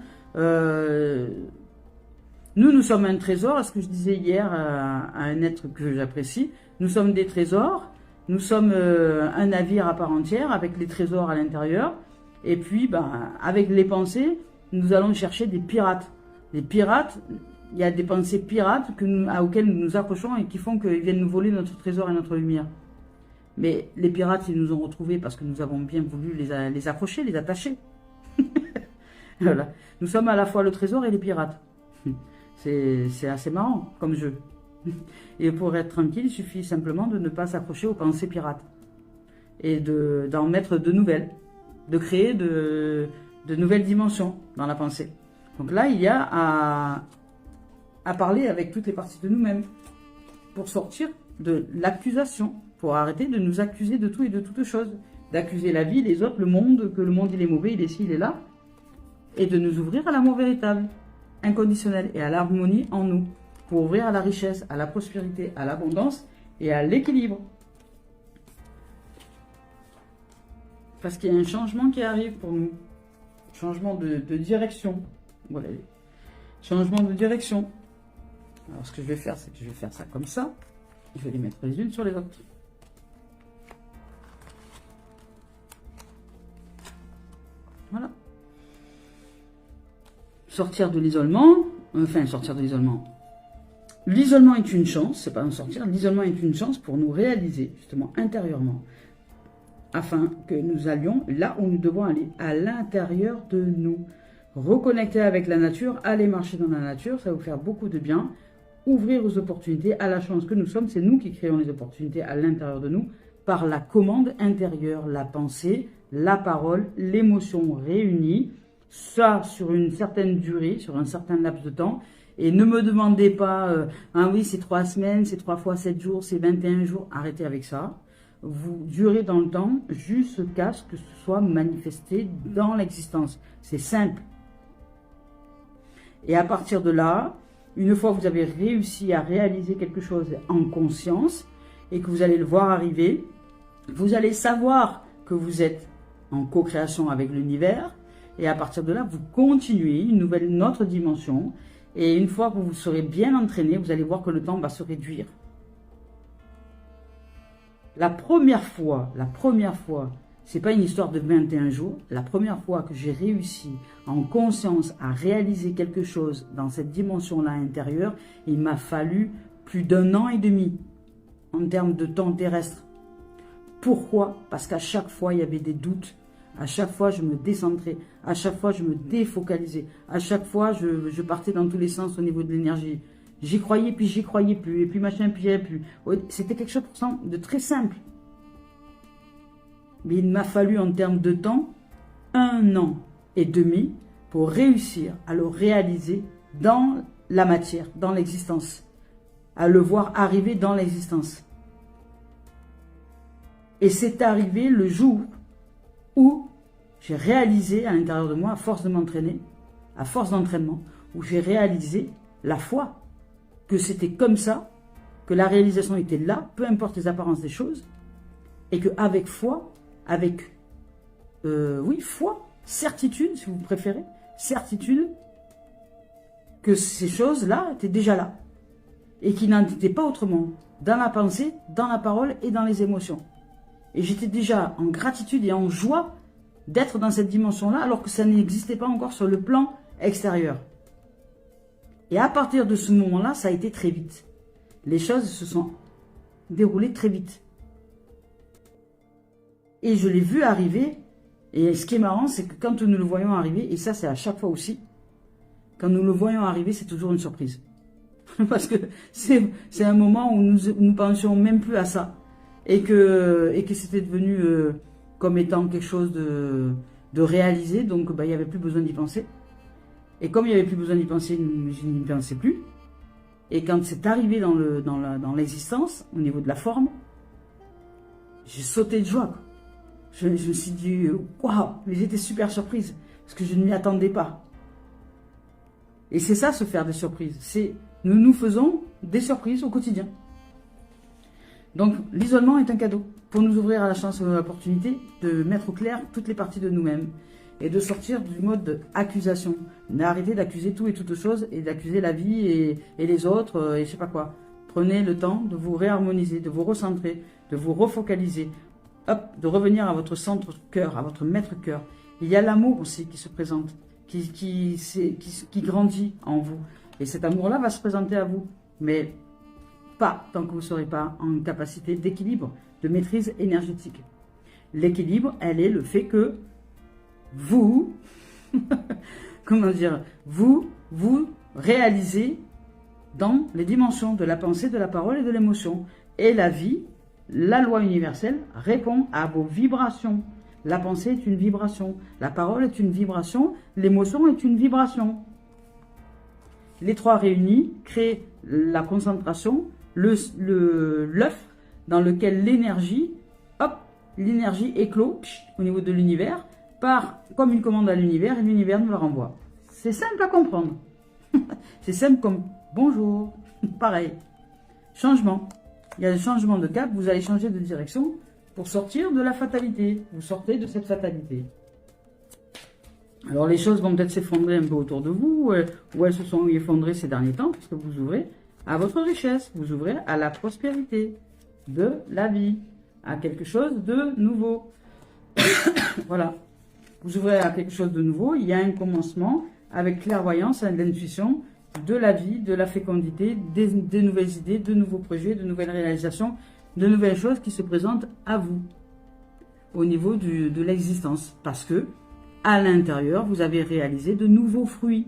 Nous sommes un trésor, ce que je disais hier à un être que j'apprécie. Nous sommes des trésors, nous sommes un navire à part entière avec les trésors à l'intérieur. Et puis, avec les pensées, nous allons chercher des pirates. Les pirates, il y a des pensées pirates auxquelles nous nous accrochons et qui font qu'ils viennent nous voler notre trésor et notre lumière. Mais les pirates, ils nous ont retrouvés parce que nous avons bien voulu les accrocher, les attacher. Voilà. Nous sommes à la fois le trésor et les pirates. C'est assez marrant comme jeu. Et pour être tranquille, il suffit simplement de ne pas s'accrocher aux pensées pirates. Et d'en mettre de nouvelles. De créer de nouvelles dimensions dans la pensée. Donc là, il y a à parler avec toutes les parties de nous-mêmes. Pour sortir de l'accusation. Pour arrêter de nous accuser de tout et de toutes choses. D'accuser la vie, les autres, le monde, que le monde il est mauvais, il est ci, il est là. Et de nous ouvrir à l'amour véritable, inconditionnel et à l'harmonie en nous. Pour ouvrir à la richesse, à la prospérité, à l'abondance et à l'équilibre. Parce qu'il y a un changement qui arrive pour nous. Changement de direction. Voilà. changement de direction. Alors, ce que je vais faire, c'est que je vais faire ça comme ça. Je vais les mettre les unes sur les autres. Voilà. Sortir de l'isolement. Enfin, sortir de l'isolement. L'isolement est une chance, c'est pas un sortir. L'isolement est une chance pour nous réaliser, justement, intérieurement. Afin que nous allions là où nous devons aller, à l'intérieur de nous. Reconnecter avec la nature, aller marcher dans la nature, ça va vous faire beaucoup de bien. Ouvrir aux opportunités, à la chance que nous sommes, c'est nous qui créons les opportunités à l'intérieur de nous, par la commande intérieure, la pensée, la parole, l'émotion réunie, ça sur une certaine durée, sur un certain laps de temps. Et ne me demandez pas, ah oui, c'est 3 semaines, c'est 3 fois 7 jours, c'est 21 jours, arrêtez avec ça. Vous durez dans le temps jusqu'à ce que ce soit manifesté dans l'existence. C'est simple. Et à partir de là, une fois que vous avez réussi à réaliser quelque chose en conscience et que vous allez le voir arriver, vous allez savoir que vous êtes en co-création avec l'univers. Et à partir de là, vous continuez une autre dimension. Et une fois que vous serez bien entraîné, vous allez voir que le temps va se réduire. La première fois, c'est pas une histoire de 21 jours. La première fois que j'ai réussi en conscience à réaliser quelque chose dans cette dimension-là intérieure, il m'a fallu plus d'1 an et demi en termes de temps terrestre. Pourquoi? Parce qu'à chaque fois, il y avait des doutes. À chaque fois, je me décentrais. À chaque fois, je me défocalisais. À chaque fois, je partais dans tous les sens au niveau de l'énergie. J'y croyais, puis j'y croyais plus. Et puis machin, puis j'y plus. C'était quelque chose de très simple. Mais il m'a fallu en termes de temps 1 an et demi pour réussir à le réaliser dans la matière, dans l'existence. À le voir arriver dans l'existence. Et c'est arrivé le jour où j'ai réalisé à l'intérieur de moi, à force de m'entraîner, à force d'entraînement, où j'ai réalisé la foi, que c'était comme ça, que la réalisation était là, peu importe les apparences des choses, et qu'avec foi, foi, certitude, si vous préférez, certitude, que ces choses-là étaient déjà là, et qui n'en étaient pas autrement, dans la pensée, dans la parole et dans les émotions. Et j'étais déjà en gratitude et en joie d'être dans cette dimension-là, alors que ça n'existait pas encore sur le plan extérieur. Et à partir de ce moment-là, ça a été très vite. Les choses se sont déroulées très vite. Et je l'ai vu arriver. Et ce qui est marrant, c'est que quand nous le voyons arriver, et ça c'est à chaque fois aussi, quand nous le voyons arriver, c'est toujours une surprise. Parce que c'est un moment où nous pensions même plus à ça. Et que c'était devenu comme étant quelque chose de réalisé, donc il n'y avait plus besoin d'y penser. Et comme il n'y avait plus besoin d'y penser, je n'y pensais plus. Et quand c'est arrivé dans l'existence, au niveau de la forme, j'ai sauté de joie. Je me suis dit, waouh, mais j'étais super surprise, parce que je ne m'y attendais pas. Et c'est ça, se faire des surprises. Nous nous faisons des surprises au quotidien. Donc, l'isolement est un cadeau pour nous ouvrir à la chance et à l'opportunité de mettre au clair toutes les parties de nous-mêmes et de sortir du mode accusation. D'arrêter d'accuser tout et toutes choses et d'accuser la vie et les autres et je sais pas quoi. Prenez le temps de vous réharmoniser, de vous recentrer, de vous refocaliser, hop, de revenir à votre centre cœur, à votre maître cœur. Il y a l'amour aussi qui se présente, qui grandit en vous. Et cet amour-là va se présenter à vous. Mais pas tant que vous ne serez pas en capacité d'équilibre, de maîtrise énergétique. L'équilibre, elle est le fait que vous, vous réalisez dans les dimensions de la pensée, de la parole et de l'émotion. Et la vie, la loi universelle, répond à vos vibrations. La pensée est une vibration, la parole est une vibration, l'émotion est une vibration. Les trois réunis créent la concentration, l'œuf dans lequel l'énergie éclot au niveau de l'univers, part comme une commande à l'univers et l'univers nous la renvoie. C'est simple à comprendre. C'est simple comme bonjour, pareil. Changement. Il y a le changement de cap, vous allez changer de direction pour sortir de la fatalité. Vous sortez de cette fatalité. Alors les choses vont peut-être s'effondrer un peu autour de vous, ou elles se sont effondrées ces derniers temps, parce que vous ouvrez à votre richesse, vous ouvrez à la prospérité de la vie, à quelque chose de nouveau. Voilà. Vous ouvrez à quelque chose de nouveau, il y a un commencement avec clairvoyance, l'intuition de la vie, de la fécondité, des nouvelles idées, de nouveaux projets, de nouvelles réalisations, de nouvelles choses qui se présentent à vous au niveau de l'existence. Parce que à l'intérieur, vous avez réalisé de nouveaux fruits.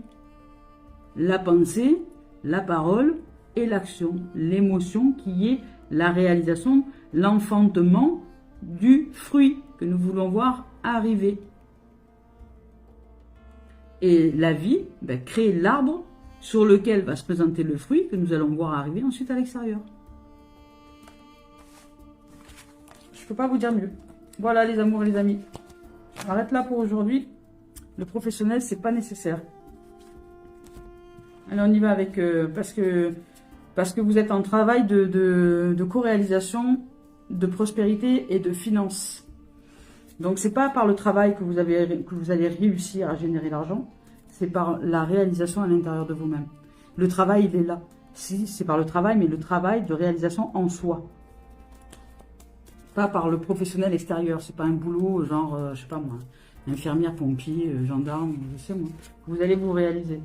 La pensée, la parole et l'action, l'émotion qui est la réalisation, l'enfantement du fruit que nous voulons voir arriver. Et la vie crée l'arbre sur lequel va se présenter le fruit que nous allons voir arriver ensuite à l'extérieur. Je ne peux pas vous dire mieux. Voilà les amours et les amis. Je m'arrête là pour aujourd'hui. Le professionnel, c'est pas nécessaire. Allez, on y va avec... parce que vous êtes en travail de co-réalisation, de prospérité et de finance. Donc, c'est pas par le travail que vous allez réussir à générer l'argent. C'est par la réalisation à l'intérieur de vous-même. Le travail, il est là. Si, c'est par le travail, mais le travail de réalisation en soi. Pas par le professionnel extérieur. C'est pas un boulot genre, je sais pas moi, infirmière, pompier, gendarme, je sais moi. Vous allez vous réaliser.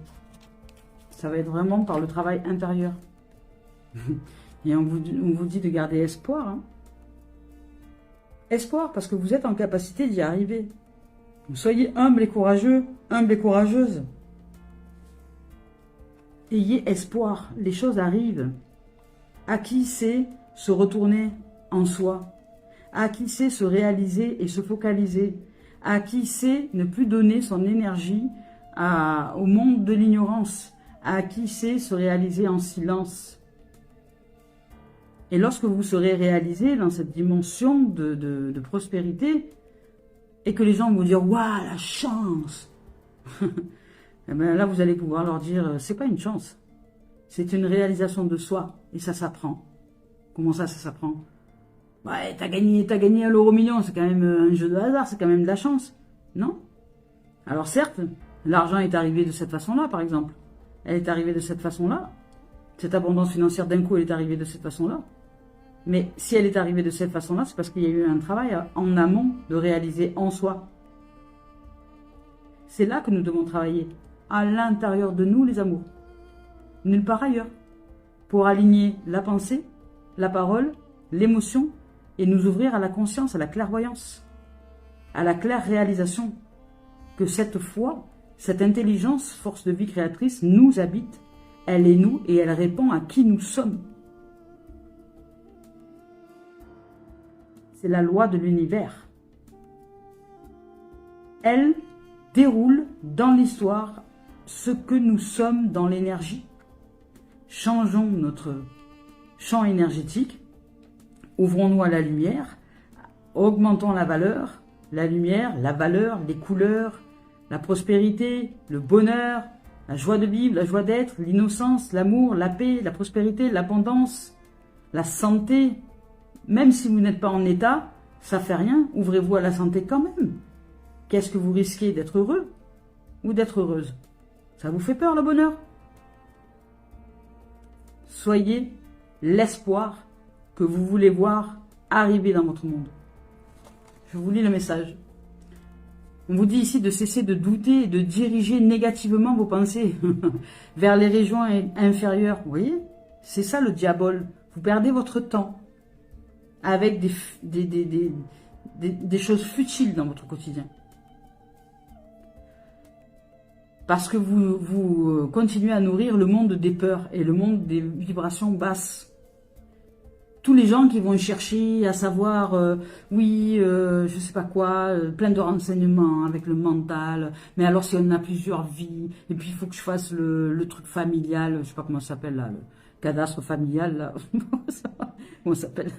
Ça va être vraiment par le travail intérieur. Et on vous dit de garder espoir. Hein. Espoir, parce que vous êtes en capacité d'y arriver. Soyez humble et courageux, humble et courageuse. Ayez espoir, les choses arrivent. À qui sait se retourner en soi? À qui sait se réaliser et se focaliser? À qui sait ne plus donner son énergie au monde de l'ignorance? À qui sait se réaliser en silence? Et lorsque vous serez réalisé dans cette dimension de prospérité, et que les gens vont dire « Waouh, la chance !» Et bien là, vous allez pouvoir leur dire « C'est pas une chance, c'est une réalisation de soi, et ça s'apprend. » Comment ça s'apprend? Ouais, t'as gagné à l'euro-million, c'est quand même un jeu de hasard, c'est quand même de la chance. Non? Alors certes, l'argent est arrivé de cette façon-là, par exemple. Elle est arrivée de cette façon-là. Cette abondance financière, d'un coup, elle est arrivée de cette façon-là. Mais si elle est arrivée de cette façon-là, c'est parce qu'il y a eu un travail en amont de réaliser en soi. C'est là que nous devons travailler, à l'intérieur de nous, les amours. Nulle part ailleurs. Pour aligner la pensée, la parole, l'émotion, et nous ouvrir à la conscience, à la clairvoyance, à la claire réalisation que cette foi, cette intelligence, force de vie créatrice, nous habite. Elle est nous et elle répond à qui nous sommes. C'est la loi de l'univers. Elle déroule dans l'histoire ce que nous sommes dans l'énergie. Changeons notre champ énergétique, ouvrons-nous à la lumière, augmentons la valeur, la lumière, la valeur, les couleurs, la prospérité, le bonheur, la joie de vivre, la joie d'être, l'innocence, l'amour, la paix, la prospérité, l'abondance, la santé. Même si vous n'êtes pas en état, ça fait rien, ouvrez-vous à la santé quand même. Qu'est-ce que vous risquez, d'être heureux ou d'être heureuse? Ça vous fait peur le bonheur? Soyez l'espoir que vous voulez voir arriver dans votre monde. Je vous lis le message. On vous dit ici de cesser de douter et de diriger négativement vos pensées vers les régions inférieures. Vous voyez? C'est ça le diable. Vous perdez votre temps avec des choses futiles dans votre quotidien. Parce que vous continuez à nourrir le monde des peurs et le monde des vibrations basses. Tous les gens qui vont chercher à savoir, je sais pas quoi, plein de renseignements avec le mental, mais alors si on a plusieurs vies, et puis il faut que je fasse le truc familial, je sais pas comment ça s'appelle là, le cadastre familial, là, comment ça s'appelle,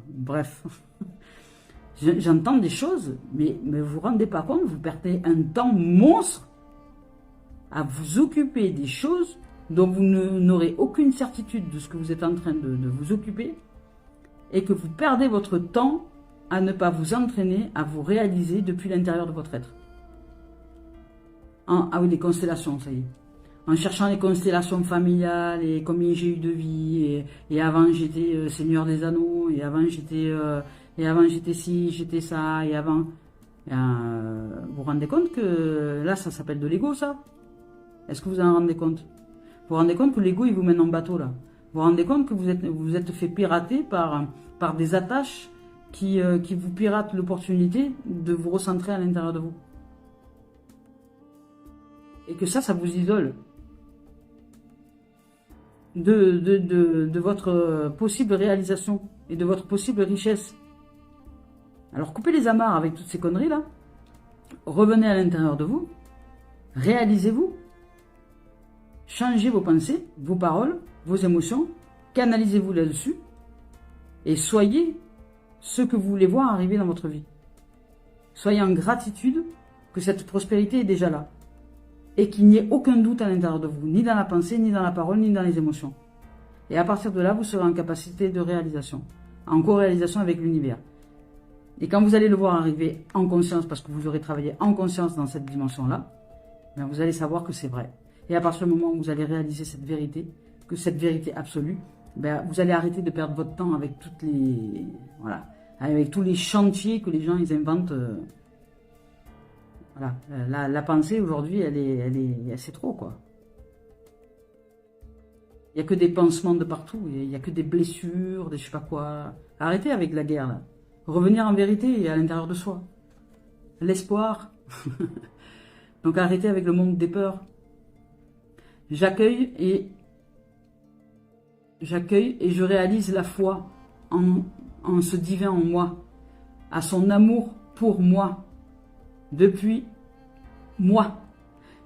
bref. J'entends des choses, mais vous vous rendez pas compte, vous perdez un temps monstre à vous occuper des choses dont vous n'aurez aucune certitude de ce que vous êtes en train de vous occuper, et que vous perdez votre temps à ne pas vous entraîner, à vous réaliser depuis l'intérieur de votre être. Ah oui, les constellations, ça y est. En cherchant les constellations familiales et combien j'ai eu de vie. Et avant, j'étais Seigneur des Anneaux. Et avant, j'étais ci, j'étais ça. Et avant... vous vous rendez compte que là, ça s'appelle de l'ego, ça? Est-ce que vous en rendez compte? Vous vous rendez compte que l'ego, il vous mène en bateau, là? Vous vous rendez compte que vous êtes fait pirater par des attaches qui vous piratent l'opportunité de vous recentrer à l'intérieur de vous? Et que ça vous isole de votre possible réalisation et de votre possible richesse. Alors coupez les amarres avec toutes ces conneries-là. Revenez à l'intérieur de vous. Réalisez-vous. Changez vos pensées, vos paroles, vos émotions. Canalisez-vous là-dessus. Et soyez ce que vous voulez voir arriver dans votre vie. Soyez en gratitude que cette prospérité est déjà là. Et qu'il n'y ait aucun doute à l'intérieur de vous. Ni dans la pensée, ni dans la parole, ni dans les émotions. Et à partir de là, vous serez en capacité de réalisation. En co-réalisation avec l'univers. Et quand vous allez le voir arriver en conscience, parce que vous aurez travaillé en conscience dans cette dimension-là, ben vous allez savoir que c'est vrai. Et à partir du moment où vous allez réaliser cette vérité, que cette vérité absolue, ben vous allez arrêter de perdre votre temps avec toutes les, voilà, avec tous les chantiers que les gens ils inventent. Voilà, la pensée aujourd'hui, c'est trop quoi. Il n'y a que des pansements de partout, il n'y a que des blessures, des je sais pas quoi. Arrêtez avec la guerre là. Revenir en vérité et à l'intérieur de soi. L'espoir. Donc arrêtez avec le monde des peurs. J'accueille et je réalise la foi en ce divin en moi, à son amour pour moi, depuis moi.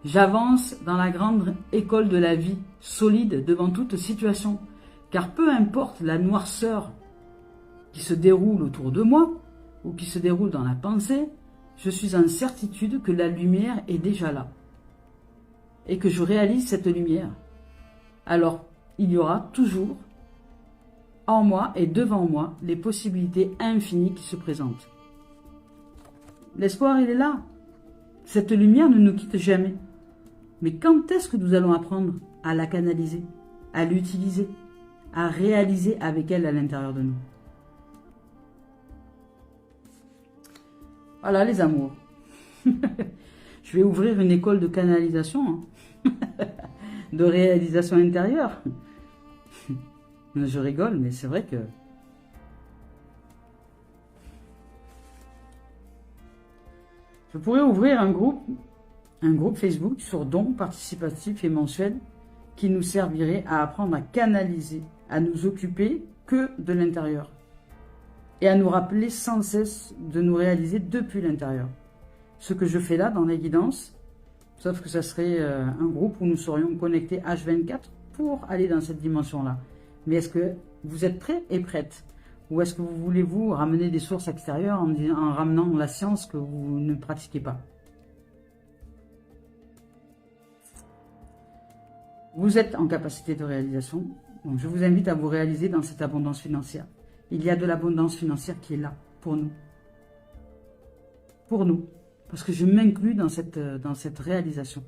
J'avance dans la grande école de la vie, solide devant toute situation, car peu importe la noirceur qui se déroule autour de moi, ou qui se déroule dans la pensée, je suis en certitude que la lumière est déjà là, et que je réalise cette lumière. Alors, il y aura toujours, en moi et devant moi, les possibilités infinies qui se présentent. L'espoir, il est là. Cette lumière ne nous quitte jamais. Mais quand est-ce que nous allons apprendre à la canaliser, à l'utiliser, à réaliser avec elle à l'intérieur de nous? Voilà les amours. Je vais ouvrir une école de canalisation, hein. De réalisation intérieure. Je rigole, mais c'est vrai que... Je pourrais ouvrir un groupe Facebook sur dons participatifs et mensuels qui nous servirait à apprendre à canaliser, à nous occuper que de l'intérieur et à nous rappeler sans cesse de nous réaliser depuis l'intérieur. Ce que je fais là dans les guidances, sauf que ça serait un groupe où nous serions connectés H24 pour aller dans cette dimension-là. Mais est-ce que vous êtes prêts et prêtes? Ou est-ce que vous voulez-vous ramener des sources extérieures en ramenant la science que vous ne pratiquez pas? Vous êtes en capacité de réalisation, donc je vous invite à vous réaliser dans cette abondance financière. Il y a de l'abondance financière qui est là, pour nous. Pour nous. Parce que je m'inclus dans cette réalisation.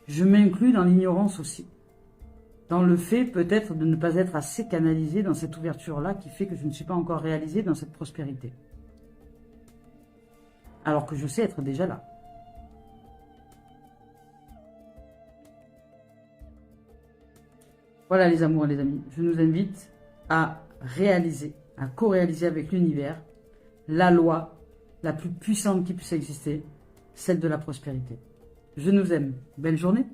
Je m'inclus dans l'ignorance aussi. Dans le fait peut-être de ne pas être assez canalisé dans cette ouverture-là qui fait que je ne suis pas encore réalisé dans cette prospérité. Alors que je sais être déjà là. Voilà les amours, les amis. Je nous invite à réaliser, à co-réaliser avec l'univers la loi la plus puissante qui puisse exister, celle de la prospérité. Je nous aime. Belle journée.